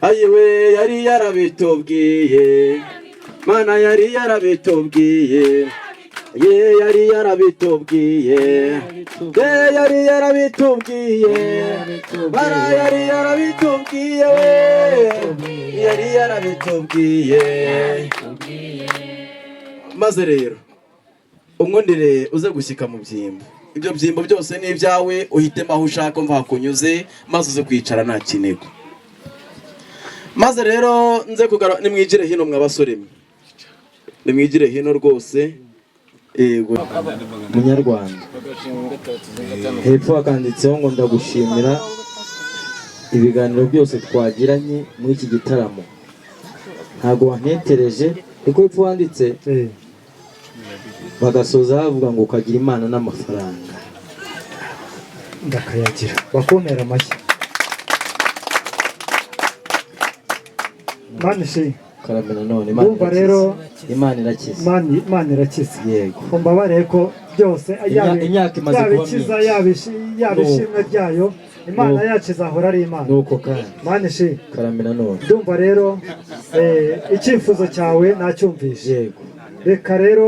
ayiwe yari yarabitubwiye, Mana yari yarabitubwiye, yari yarabitubwiye, yari yarabitubwiye, Mana yari yarabitubwiye, yari yarabitubwiye. Maze rero umwundire uze gushyika mu byimbo. Ibyo byimbo byose ni ibyawe, uhitemo aho ushaka mva hakunyuze, maze uze kwicara nta kinego. Maze rero nze kugara, nimwigire hino mwabasore mwe, nimwigire hino rwose. Yego Munyarwanda, hepfo hakanditseho ngo ndagushimira ibiganiro byose twagiranye muri iki gitaramo. Ntabwo wantetereje, niko hepfo wanditse, bagasoza bavuga ngo ukagira Imana n'amafaranga. ndakayagira bakomera amashyi Imana ishimwe karame nanone ndumva rero Imana irakiza Imana irakiza yego mbabare ko byose imyaka imaze kuba yabikiza yabishimwe ryayo Imana yacu izahora ari Imana nuko kandi Imana ishimwe karame nanone ndumva rero icyifuzo cyawe nacyumvise yego reka rero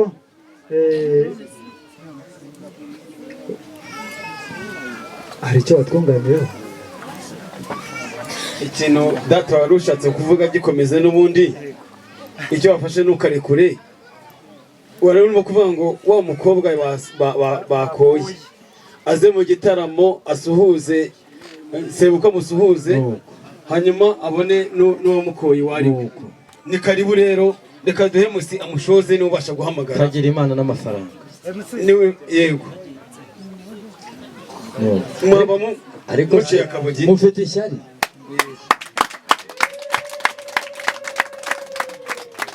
hari icyo watwunganiyeho ikintu data wari ushatse kuvuga gikomeze n'ubundi icyo wafashe ntukarekure wari urimo kuvuga ngo wa mukobwa bakoye aze mu gitaramo asuhuze sebuka musuhuze hanyuma abone n'uwamukoye wari ni karibu rero reka duhe musi amushoze n'ubasha guhamagara kagira Imana n'amafaranga niwe yego ariko mufite ishyari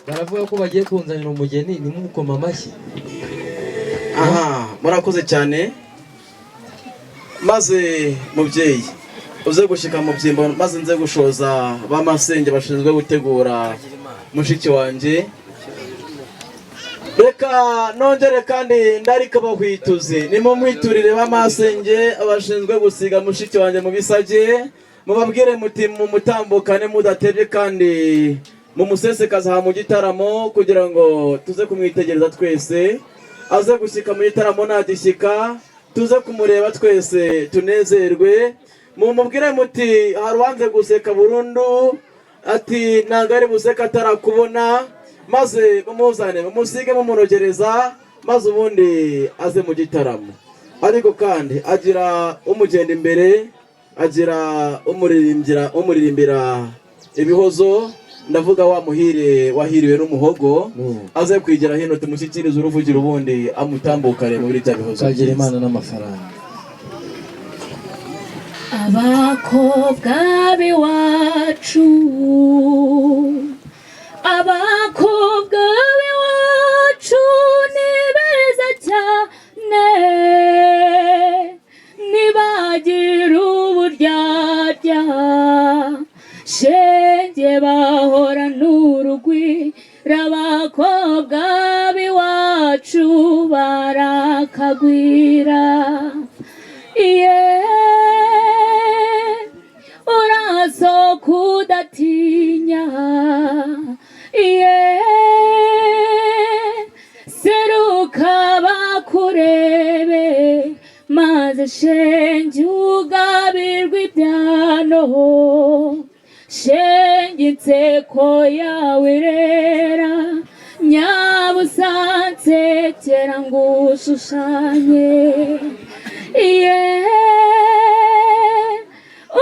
baravuga ko bagiye kunzanira umugeni nimumukoma amashyi aha murakoze cyane maze mubyeyi uze gushika mu byimbo maze nze gushoza bamasenge bashinzwe gutegura mushiki wanje reka nongere kandi ndarika bahwituze nimumwiturire bamasenge abashinzwe gusiga mushiki wanje mu bisage mubabwire muti mumutambukane mudatebye kandi mumusesekaza ha mu gitaramo kugira ngo tuze kumwitegereza twese aze gushyika mu gitaramo nagishyika tuze kumureba twese tunezerwe mumubwire muti harubanze guseka burundu ati ntabwo ari buseka atarakubona maze mumuzane mumusige mumunogereza maze ubundi aze mu gitaramo ariko kandi agira umugenda imbere agira umuririmbira ibihozo ndavuga wa muhire wahiriwe n'umuhogo aze kwigira hino tumushyikirize uruvugira ubundi amutambukane muri bya bihozo kagira Imana n'amafaranga abakobwa b'iwacu ni beza cyane nibagira uburyarya shenge bahora n'urugwiro abakobwa b'iwacu barakagwira urasohoka udatinya seruka bakurebe maze shenge ugabirwa ibyano shenge inseko yawe irera nyabusansekera ngo ushushanye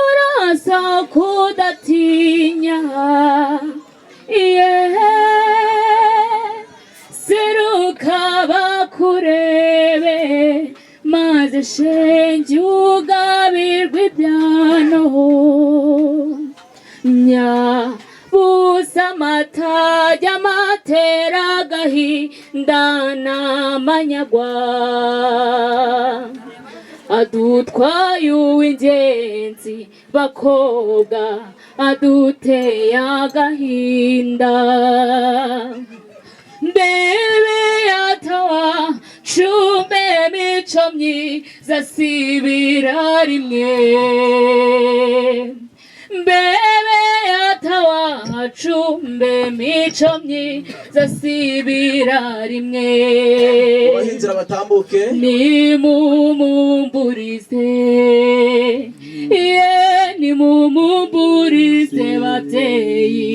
urasohoka udatinya seruka bakurebe maze shenge ugabirwa ibyano nyabusa amatajya amatera agahinda n'amanyagwa adutwaye uw'ingenzi bakobwa aduteye agahinda mbebe yatawa shumbe mico myiza sibira rimwe mbebe yatawa cumbe mico myiza sibira rimwe abahinzira batambuke nimumumburize nimumumburize babyeyi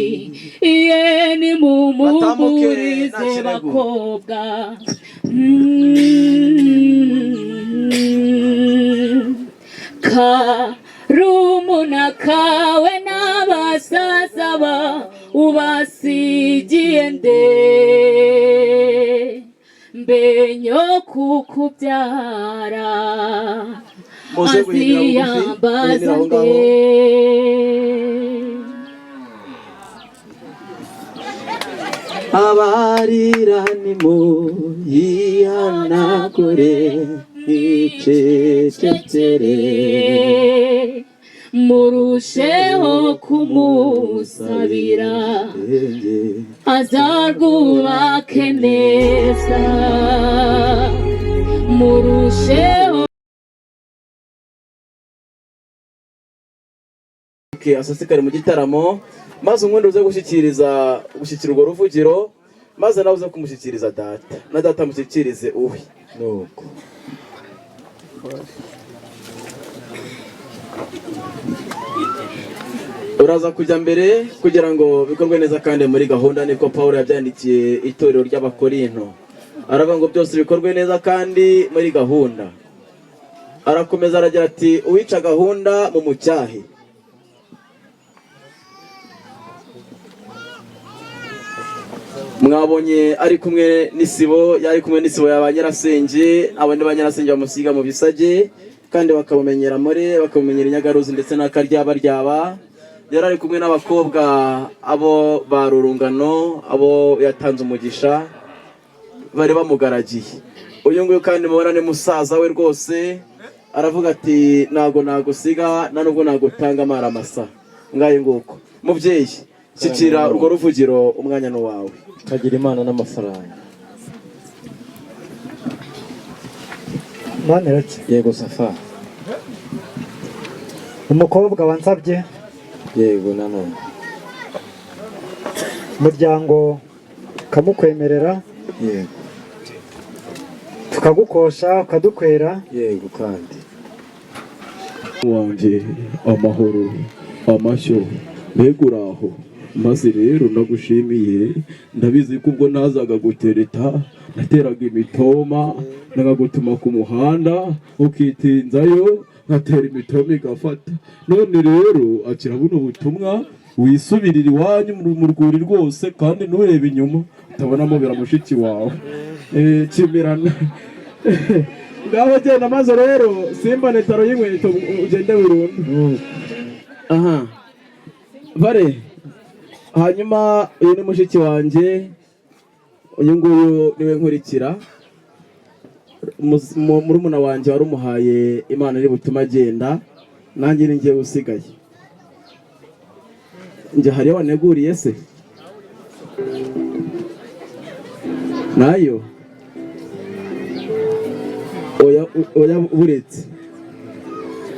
nimumumburize bakobwa karumuna kawe n'abasaza ba ubasigiye nde mbenyo kukubyara aziyambaza nde abarira nimuyihanagure icecekere murusheho kumusabira azarwubake neza murusheho asasikare mu gitaramo maze umwenda uze gushyikira urwo ruvugiro maze nawe uze kumushyikiriza data na data amushyikirize uwe nuko uraza kujya mbere kugira ngo bikorwe neza kandi muri gahunda niko Pawulo yabyandikiye itorero ry'Abakorinto aravuga ngo byose bikorwe neza kandi muri gahunda. Arakomeza aragira ati uwica gahunda mu mucyahe. Mwabonye ari kumwe n'isibo, yari kumwe n'isibo ya Nyirasenge, abandi ba Nyirasenge bamusiga mu bisage kandi bakamumenyera more, bakamumenyera inyagaruzi ndetse n'akaryabaryaba. Yari ari kumwe n'abakobwa abo barurungano, abo yatanze umugisha bari bamugaragiye. Uyu nguyu kandi mubona ni musaza we rwose, aravuga ati nago nagusiga na nubwo nagutanga amara masa. Ngaye nguko mubyeyi, shyikira urwo ruvugiro umwanya no wawe. Kagira Imana n'amafaranga. Maniretse. Yego Safa. Umukobwa wansabye. Yego nanone. Muryango kamukwemerera. Yego. Tukagukosha ukadukwera. Yego kandi. Wanje amahoro amashyo beguraho maze rero nagushimiye, ndabizi ko ubwo nazaga gutereta nateraga imitoma nagagutuma ku muhanda ukitinzayo ngatera imitoma igafata. None rero akira buno butumwa wisubirira iwanyu mu rwuri rwose kandi nturebe inyuma utabonamo biramushiki wawe kimirana. Ngaho genda maze rero simba netaro y'inkweto ugende burundu. Aha bare hanyuma uyu ni mushiki wanjye, uyu nguyu niwe nkurikira, murumuna wanjye wari umuhaye Imana iri butuma agenda, nanjye ni njye usigaye. Njye hariyo waneguriye se nayo oya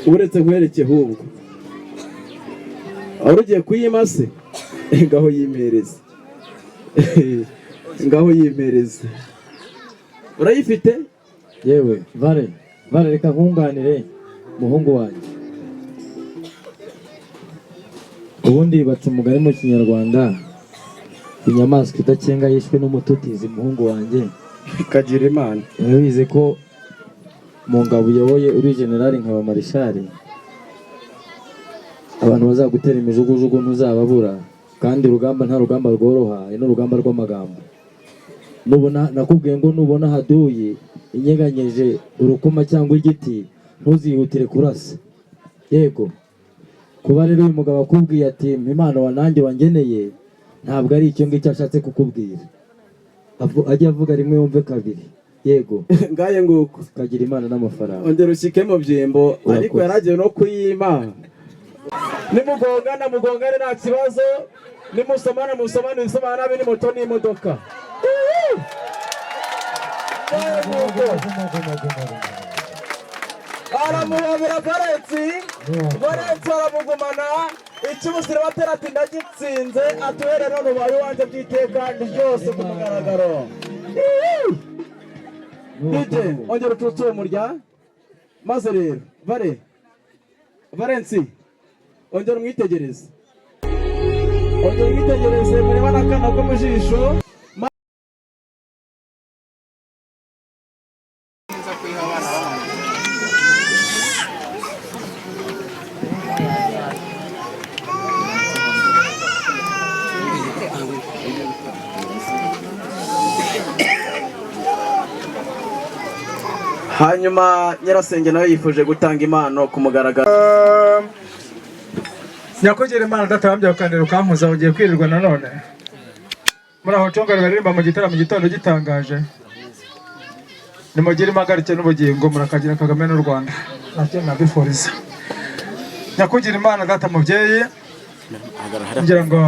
uretse nkwereke ahubwo wari ugiye kuyima se? Ngaho yimereze ngaho yimereze. Urayifite? Yewe vare reka nkunganire muhungu wanjye. Ubundi baca umugani mu Kinyarwanda, inyamaswa idakenga yishwe n'umututizi. Muhungu wanjye Kagira Imana, urabizi ko mu ngabo uyoboye uri generali nkaba marishari, abantu bazagutera imijugujugu ntuzababura, kandi urugamba nta rugamba rworoha, ni urugamba rw'amagambo. Nubona nakubwiye ngo nubona haduye inyeganyeje urukoma cyangwa igiti ntuzihutire kurasa. Yego, kuba rero uyu mugabo akubwiye ati Imana wananjye wangeneye, ntabwo ari icyo ngicyo ashatse kukubwira. Ajya avuga rimwe yumve kabiri. Yego ngaye nguko Kagira Imana n'amafaranga. Ongera ushyike mu byimbo, ariko yaragiye no kuyima. Nimugongana mugongane nta kibazo, nimusomana musomane, isomana nabi ni moto n'imodoka. Aramuhobera Valensi, Valensi aramugumana, icyumusire batera ati ndagitsinze, atuhere none ubaye wanjye by'iteka ryose ku mugaragaro. Dije, ongera ututse uwo murya, maze rero, Valensi, ongera umwitegereze. Ongera umwitegereze, mureba n'akana ko mu jisho. Hanyuma Nyirasenge nawe yifuje gutanga impano ku mugaragaro. Nyakugera Imana databambye ukandira ukampuza, ugiye kwirirwa nanone muri aho congara baririmba mu gitaramo gitondo gitangaje. nimugire impagarike n'ubugingo murakagira Kagame n'u Rwanda nacyo nabifuriza nyakugira Imana data mubyeyi ngira ngo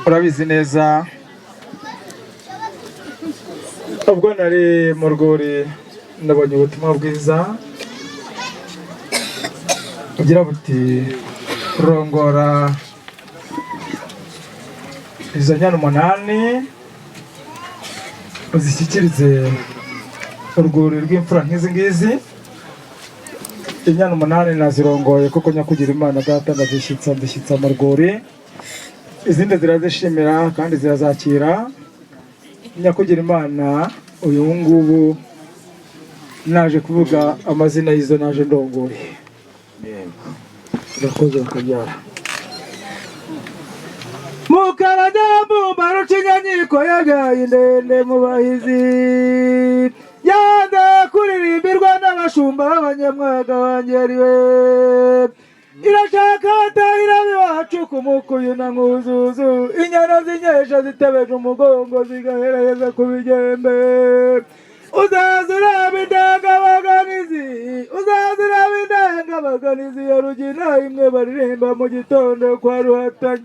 urabizi neza ubwo nari mu rwuri nabonye ubutumwa bwiza ugira buti rongora izo nyana 8 uzishyikirize urwuri rw'imfura nk'izi ngizi inyana 8 nazirongoye kuko nyakugira Imana data ndazishyitsa mu rwuri izindi zirazishimira kandi zirazakira nyakugira Imana uyu ngubu naje kuvuga amazina y'izo naje ndongoye urakoze ukabyara mukaradambu barucinyanyiko yagaye ndende mu bahizi yanda kuririmbirwa n'abashumba b'abanyamwaga wanjye ariwe irashaka atahira biwacu ku mukuyu na nkuzuzu inyana z'inyesha zitebeje umugongo zigahereza ku bigembe uzaza uraba indangabaganizi ya Rugina imwe baririmba mu gitondo kwa Ruhatanya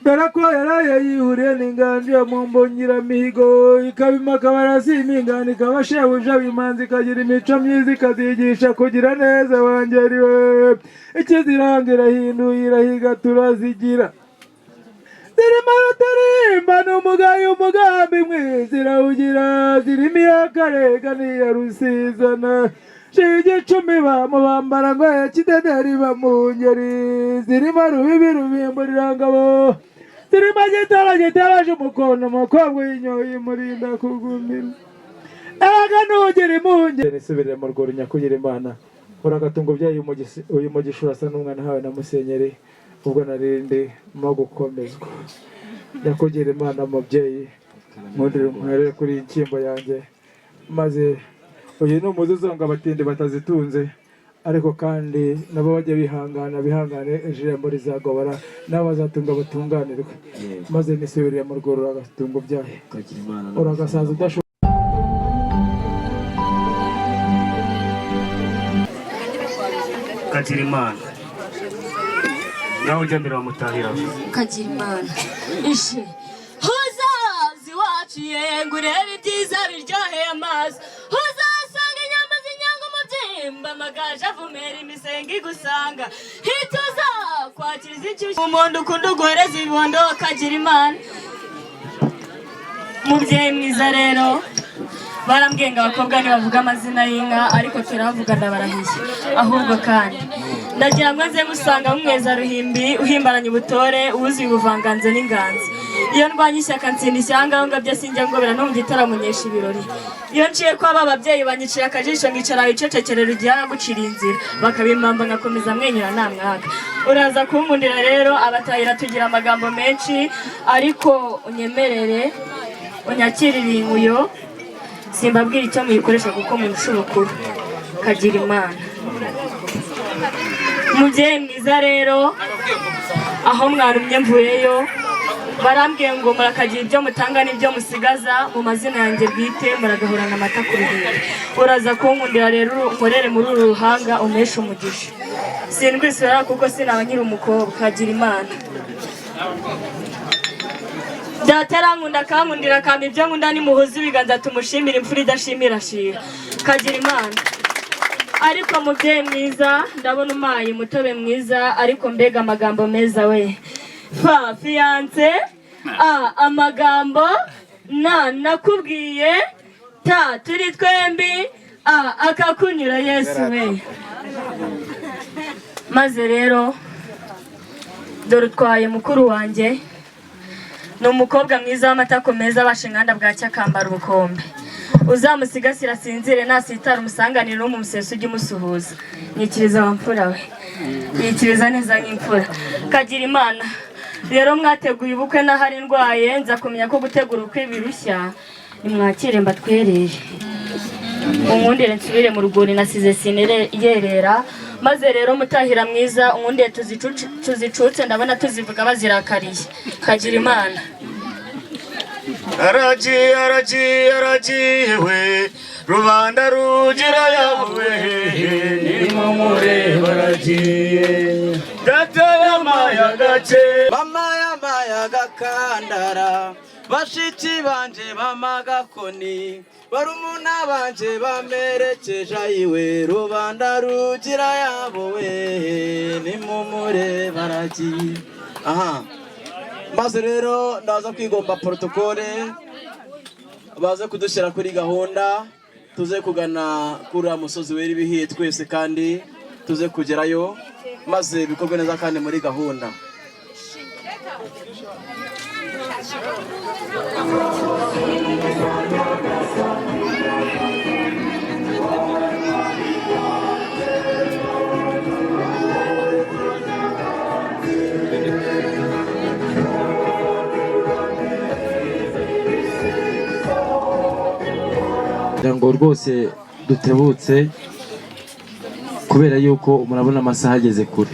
dore ko yaraye yihuriye n'inganje mu mbongeramihigo ikabima akabarasi imingana ikabashebuja bimanzi ikagira imico myiza ikazigisha kugira neza wanjye ariwe ikiziranga irahinduye irahiga turazigira zirimo rutarimba n'umugayo umugambi mwiza irawugira zirimo iyakarega n'iya rusizana shigi 10 bamubambara ngo ya kidederi bamungeri zirimo rubibi rubimburirangabo zirimo gitaraje umukono umukobwa w'inyoye murinda kugumira aga nugera impungeri nisubirire mu rwuri nyakugira Imana uragatunga ubyaye uyu mugisha urasa n'umwana hawe na musenyeri ubwo narindi mo gukomezwa nyakugira Imana mubyeyi nkundire umwere kuri inkimbo yanjye maze uyu ni umuzuzonga abatindi batazitunze ariko kandi nabo bajya bihangane ijambo rizagobora nabo bazatunga batunganirwe maze nisubiriye mu rwuri uragatunga ubyaye uragasaza udashobora Kagira Imana nawe ujya mbere wamutahira Kagira Imana ishe uzazi waciye ngo urebe ibyiza biryoheye amaso uzasanga inyama z'inyanga umubyimba amagaje avumera imisenga igusanga hituza kwakiriza inshyushyu umuntu ukunda uguhereza ibibondo Kagira Imana mubyeyi mwiza rero barambwiye ngo abakobwa ntibavuga amazina y'inka ariko turavuga ndabarahiye ahubwo kandi ndagira ngo nze musanga mumweza ruhimbi uhimbaranye ubutore uwuzuye ubuvanganzo n'inganzo iyo ndwanya ishyaka ntsinda ishyanga aho ngabyo sinjya ngobera no mu gitaramo nyesha ibirori iyo nciye ko aba babyeyi banyicira akajisho nkicara wicecekerera igihe gucira inzira bakabimpamba ngakomeza mwenyura nta mwaka uraza kunkundira rero abatahira tugira amagambo menshi ariko unyemerere unyakirire inkuyo simbabwira icyo muyikoresha kuko murusha ubukuru Kagira Imana mubyeyi mwiza rero aho mwarumye mvuyeyo barambwiye ngo murakagira ibyo mutanga n'ibyo musigaza mu mazina yanjye bwite muragahorana amata ku ruhimbi uraza kunkundira rero unkorere muri uru ruhanga umeshe umugisha sindwisura kuko sinaba nkiri umukobwa Kagira Imana Datarankunda kankundira kamba ibyo nkunda nimuhuza ibiganza tumushimira imfura idashimira shira Kagira Imana ariko mubyeyi mwiza ndabona umaye umutobe mwiza ariko mbega amagambo meza we fa fiance amagambo nakubwiye ta turi twembi akakunyura Yesu we maze rero dore utwaye mukuru wanjye ni umukobwa mwiza w'amatako meza abashinganda bwacya akambara ubukombe uzamusigasira asinzire nasitara umusanganire no mu museso ujye umusuhuza nyikiriza wa mfura we nyikiriza neza nk'imfura Kagira Imana rero mwateguye ubukwe n'ahari ndwaye nza kumenya ko gutegura ubukwe birushya nimwakire mbatwerere unkundire nsubire mu rugori nasize sinere yerera maze rero mutahira mwiza unkundire tuzicutse ndabona tuzivuga bazirakariye Kagira Imana aragiye we rubanda rugira yawe nirimo mureba aragiye gateye amayaga ce mama y'amayaga kandara bashiki banje bamagakoni barumuna banje bamerekeje ayiwe rubanda rugira yabo we nimumure baragiye. Aha maze rero ndaza kwigomba protokole baze kudushyira kuri gahunda tuze kugana kuri musozi wera ibihiye twese kandi tuze kugerayo maze bikorwe neza kandi muri gahunda. ngo rwose dutebutse kubera yuko murabona amasaha ageze kure.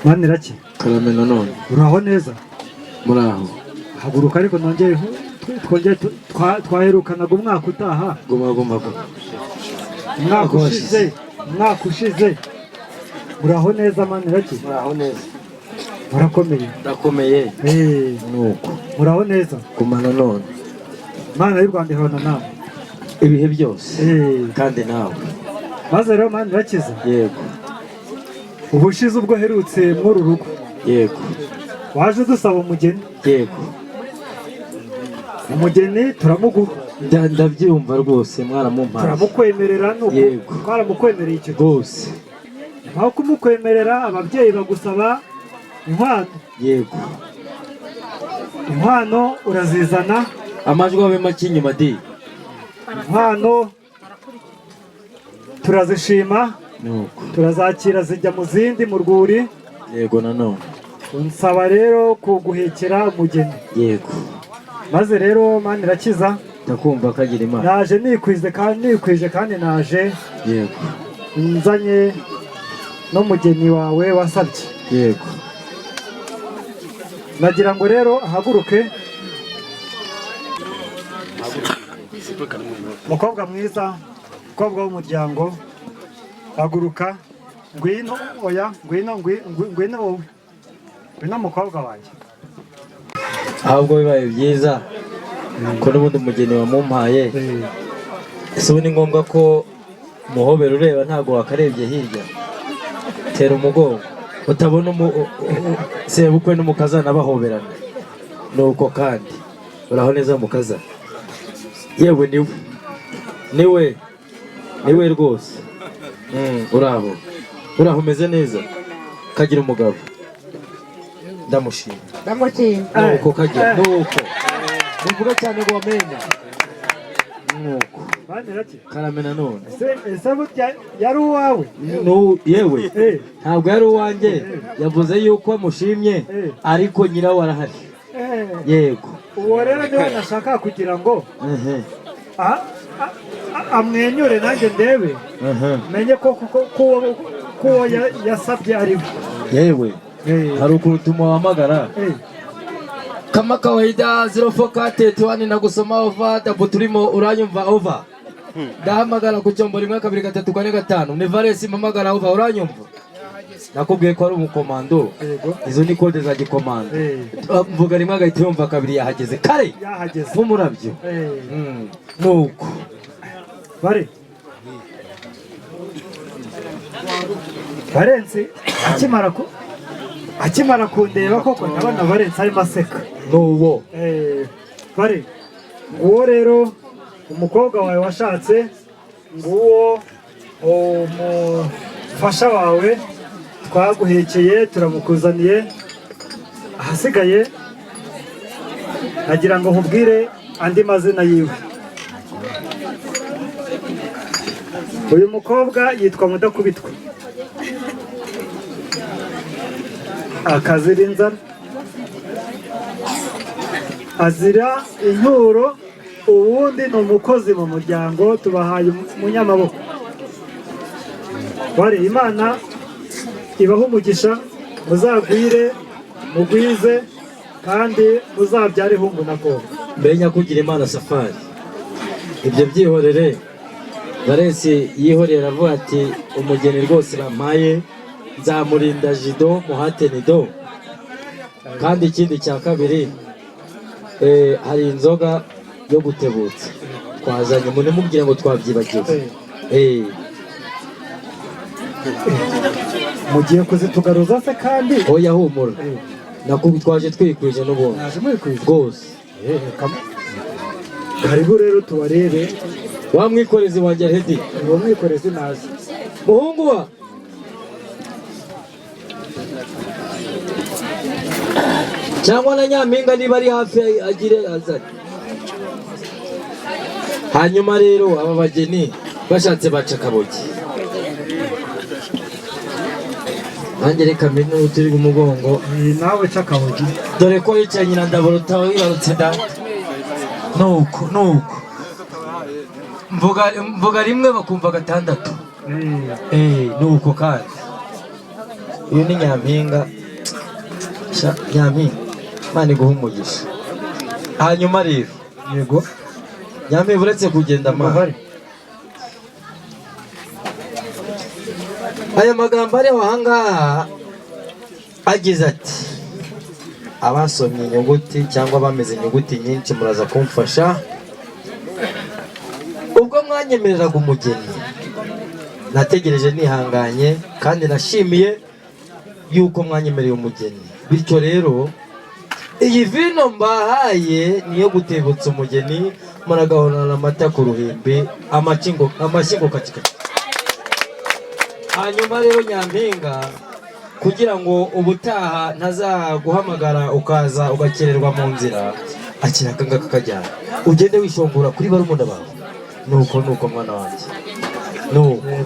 Maniraki Karame nanone uraho neza? Muraho. Haguruka ariko nongere twongere twaherukanaga umwaka utaha. Guma. Umwaka ushize uraho neza Maniraki? Muraho neza. Murakomeye? Ndakomeye. Nuko muraho neza? Guma nanone. Mana y'u Rwanda ihorana nawe ibihe byose kandi nawe. Maze rero Manirakiza, yego, ubushize ubwo herutse muri urugo, yego, waje udusaba umugeni, yego, umugeni turamugura. Ndabyumva rwose mwaramumpaye. Turamukwemerera nuko twaramukwemereye icyo rwose. Aho kumukwemerera ababyeyi bagusaba inkwano. Yego. Inkwano urazizana. Amajwi abe make inyuma di. Inkwano turazishima. Nuko. Turazakira zijya mu zindi mu rwuri. Yego nanone. Unsaba rero kuguhekera umugeni. Yego. Maze rero Manirakiza, ndakumva kagira Imana. Naje nikwije kandi naje. Yego. Nzanye n'umugeni wawe wasabye. Yego. Nagira ngo rero ahaguruke. Mukobwa mwiza, mukobwa w'umuryango, haguruka. Ngwino oya, ngwino wowe. Ngwino mukobwa wanjye. Ahubwo bibaye byiza ko n'ubundi umugeni wamumpaye. Ese ubu ni ngombwa ko muhobera ureba ntabwo wakarebye hirya? Tera umugongo utabona sebukwe n'umukazana bahoberana. Nuko kandi uraho neza mukaza? Yewe niwe rwose. Uraho umeze neza? Kagira umugabo. Ndamushima. Nuko kagira nuko nivuga cyane ngo wamenya. Nuko Maniraki, Karame nanone. Ese burya yari uwawe? Yewe ntabwo yari uwanjye. Yavuze yuko amushimye ariko nyirawe arahari. Yego. Uwo rero niwe nashaka kugira ngo amwenyure nanjye ndebe menye ko yasabye ari we. Yewe hari ukuntu tumuhamagara kama kawaida 04 na gusoma over dabu turimo uranyumva over. Ndahamagara ku cyombo 1 2 3 4 5 ni Valesi mpamagara over uranyumva. Nakubwiye ko ari umukomando. Izo ni kode za gikomando. Mvuga rimwe agahita yumva kabiri yahageze kare. Yahageze nk'umurabyo. Nuko bare Valensi akimara kundeba koko ndabona Valensi arimo aseka. Nuwo bare uwo rero umukobwa wawe washatse, nguwo umufasha wawe twaguhekeye turamukuzaniye. Ahasigaye nagira ngo nkubwire andi mazina yiwe. Uyu mukobwa yitwa Mudakubitwa, akazira inzara, azira inturo, ubundi ni umukozi mu muryango. Tubahaye umunyamaboko. Bare Imana ibaho umugisha, muzagwire mugwize kandi muzabyare hungu na kobwa. mbere nyakugira Imana Safari ibyo byihorere Valens yihorera avuga ati umugeni rwose bampaye nzamurinda jido muhate nido. Kandi ikindi cya kabiri hari inzoga yo gutebutsa twazanye mune mubwira ngo twabyibagiwe. Mugiye kuzitugaruza se kandi oya humura nakubi twaje twikwije n'ubundi rwose. Karibu rero tubarebe wa mwikorezi wanjye Hedi uwo mwikorezi nazi muhungu wa cyangwa na Nyampinga niba ari hafi agire azari. Hanyuma rero aba bageni bashatse baca kabogi nanjye reka mbene uturi mu mugongo nawe cyakabogi dore ko yicaye nyina ndaborota wibarutse da nuko mvuga rimwe bakumva gatandatu. Nuko kandi uyu ni Nyampinga Nyampinga Imana iguha umugisha. Hanyuma rero yego Nyampinga uretse kugenda amahari aya magambo ari ahangaha agize ati abasomye inyuguti cyangwa bameze inyuguti nyinshi muraza kumfasha. Ubwo mwanyemereraga umugeni nategereje nihanganye kandi nashimiye yuko mwanyemereye umugeni, bityo rero iyi vino mbahaye niyo gutebutsa umugeni muragahorana amata ku ruhimbi amashyingo kacikacika. Hanyuma rero Nyampinga kugira ngo ubutaha ntazaguhamagara ukaza ugakererwa mu nzira akira akanga kakajyana ugende wishongora kuri barumuna bawe. Nuko mwana wanjye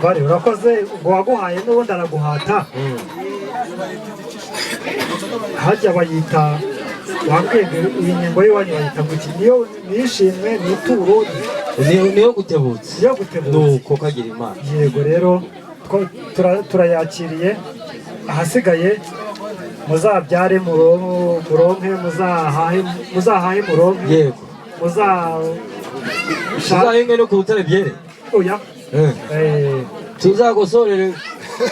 bari urakoze ngo waguhaye n'ubundi araguhata. Hajya bayita wambwenge iyi nyembo y'iwanyu bayita ngo iki niyo nishimwe n'ituro niyo gutebutsa nuko kagira Imana. Yego rero turayakiriye ahasigaye muzabyare muronke muzahahe muronke. Yego tuzahinge no ku butare byere oya tuzagosorere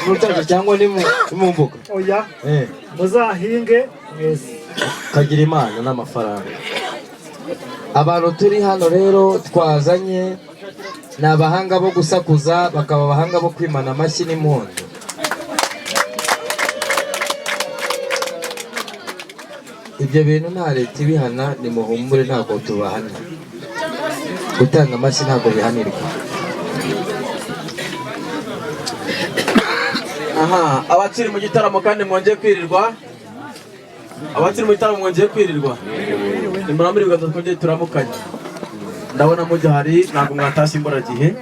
mu rutare cyangwa ni mu mbuga oya muzahinge mwese kagira Imana n'amafaranga. Abantu turi hano rero twazanye ni abahanga bo gusakuza bakaba abahanga bo kwimana amashyi n'impundu. Ibyo bintu nta leta ibihana ni muhumure ntabwo tubahana. Gutanga amashyi ntabwo bihanirwa. Abakiri mu gitaramo kandi mwongeye kwirirwa. Nimurambiri gatatu twongeye turamukanye. Ndabona mugihari ntabwo mwatashye imburagihe.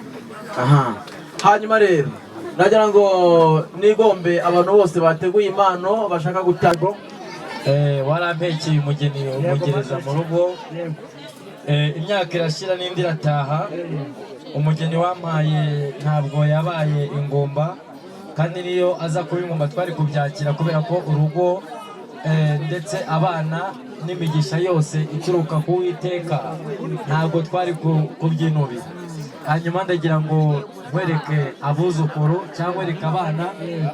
Hanyuma rero nagira ngo nigombe abantu bose bateguye impano bashaka gutanga. Warampekeye umugeni umugereza mu rugo. Imyaka irashira n'indi irataha. Umugeni wampaye ntabwo yabaye ingomba kandi niyo aza kuba ingomba twari kubyakira kubera ko urugo ndetse abana n'imigisha yose ituruka ku Uwiteka ntabwo twari kubyinubira. Hanyuma ndagira ngo nkwereke abuzukuru cyangwa wereke abana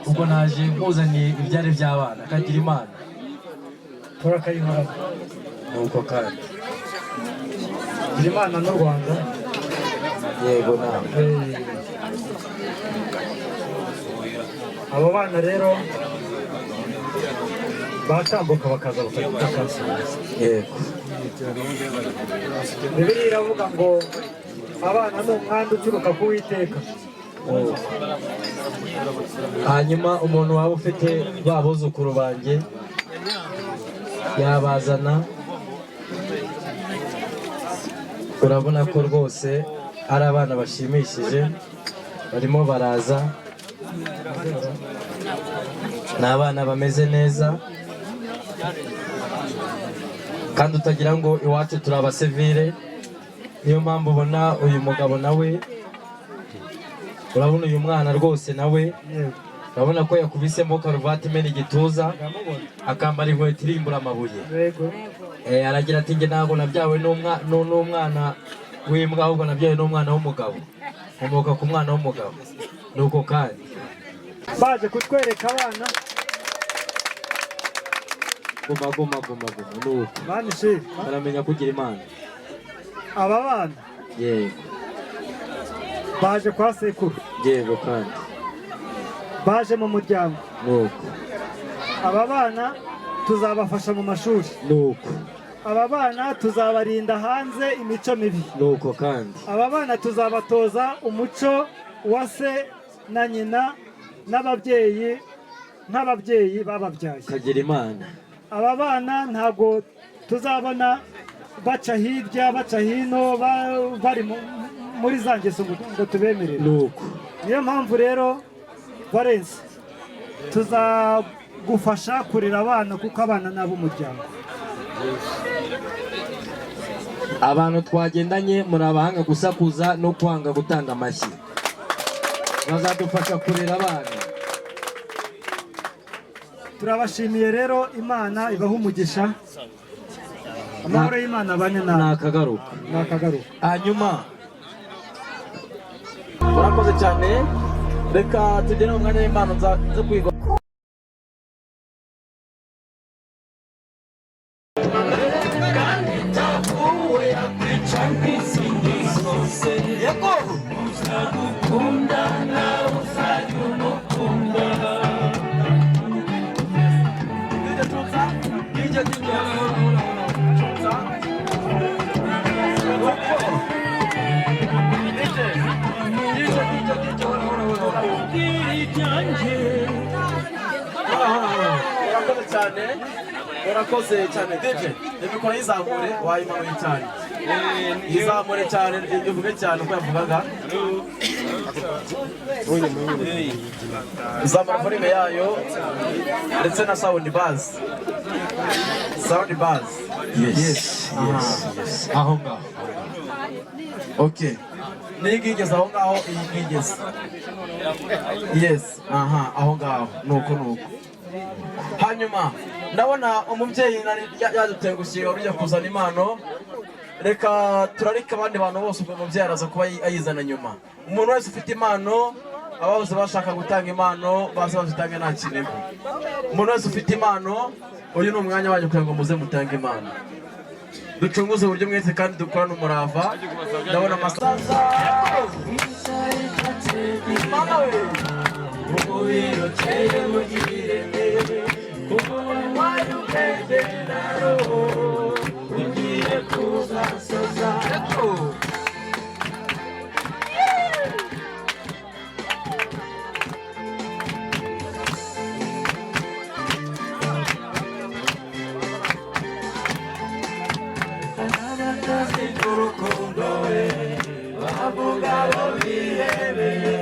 ubwo naje nkuzaniye ibyari by'abana kagira Imana turakayihora. Nuko kandi kagira Imana n'u Rwanda. Yego nawe abo bana rero batambuka bakaza bakasubiza. Yego Bibiliya iravuga ngo abana ni umwanda uturuka ku Uwiteka. hanyuma umuntu waba ufite babuzukuru banjye yabazana. Urabona ko rwose ari abana bashimishije barimo baraza. Ni abana bameze neza kandi utagira ngo iwacu turi abasivile. Niyo mpamvu ubona uyu mugabo nawe urabona uyu mwana rwose nawe urabona ko yakubisemo karuvati imena igituza akambara inkweto irimbura amabuye aragira ati njye ntabwo nabyawe n'umwana w'imbwa ahubwo nabyawe n'umwana w'umugabo nkomoka ku mwana w'umugabo nuko kandi baje kutwereka abana guma nuko banishe baramenya kugira imana aba bana yego baje kwa sekuru yego kandi baje mu muryango nuko aba bana tuzabafasha mu mashuri nuko aba bana tuzabarinda hanze imico mibi nuko kandi aba bana tuzabatoza umuco wa se na nyina n'ababyeyi nk'ababyeyi bababyaye kagira imana aba bana ntabwo tuzabona baca hirya baca hino bari muri za ngeso ngo tubemerere nuko niyo mpamvu rero Valens tuzagufasha kurera abana kuko abana ni ab'umuryango abantu twagendanye muri abahanga gusakuza no kwanga gutanga amashyi bazadufasha kurera abana turabashimiye rero imana ibaha umugisha amahoro y'imana abane nawe nakagaruka hanyuma murakoze cyane reka tugere mu mwanya w'imana zo kwiga urakoze cyane DJ imikoro yizamure wayimanuye cyane yizamure cyane ivuge cyane uko yavugaga izamura volume yayo ndetse na sound buzz yes aho ngaho okay nigigeze aho ngaho yigeze yes aho ngaho nuko hanyuma ndabona umubyeyi yadutengushye urujya kuzana impano reka turarika abandi bantu bose ubwo umubyeyi araza kuba ayizana nyuma umuntu wese ufite impano abahoze bashaka gutanga impano baze bazitange nta kintu umuntu wese ufite impano uyu ni umwanya wanyu kugira ngo muze mutange impano ducunguze uburyo mwese kandi dukorane umurava ndabona amasaza urukundo we bavuga bo bihebeye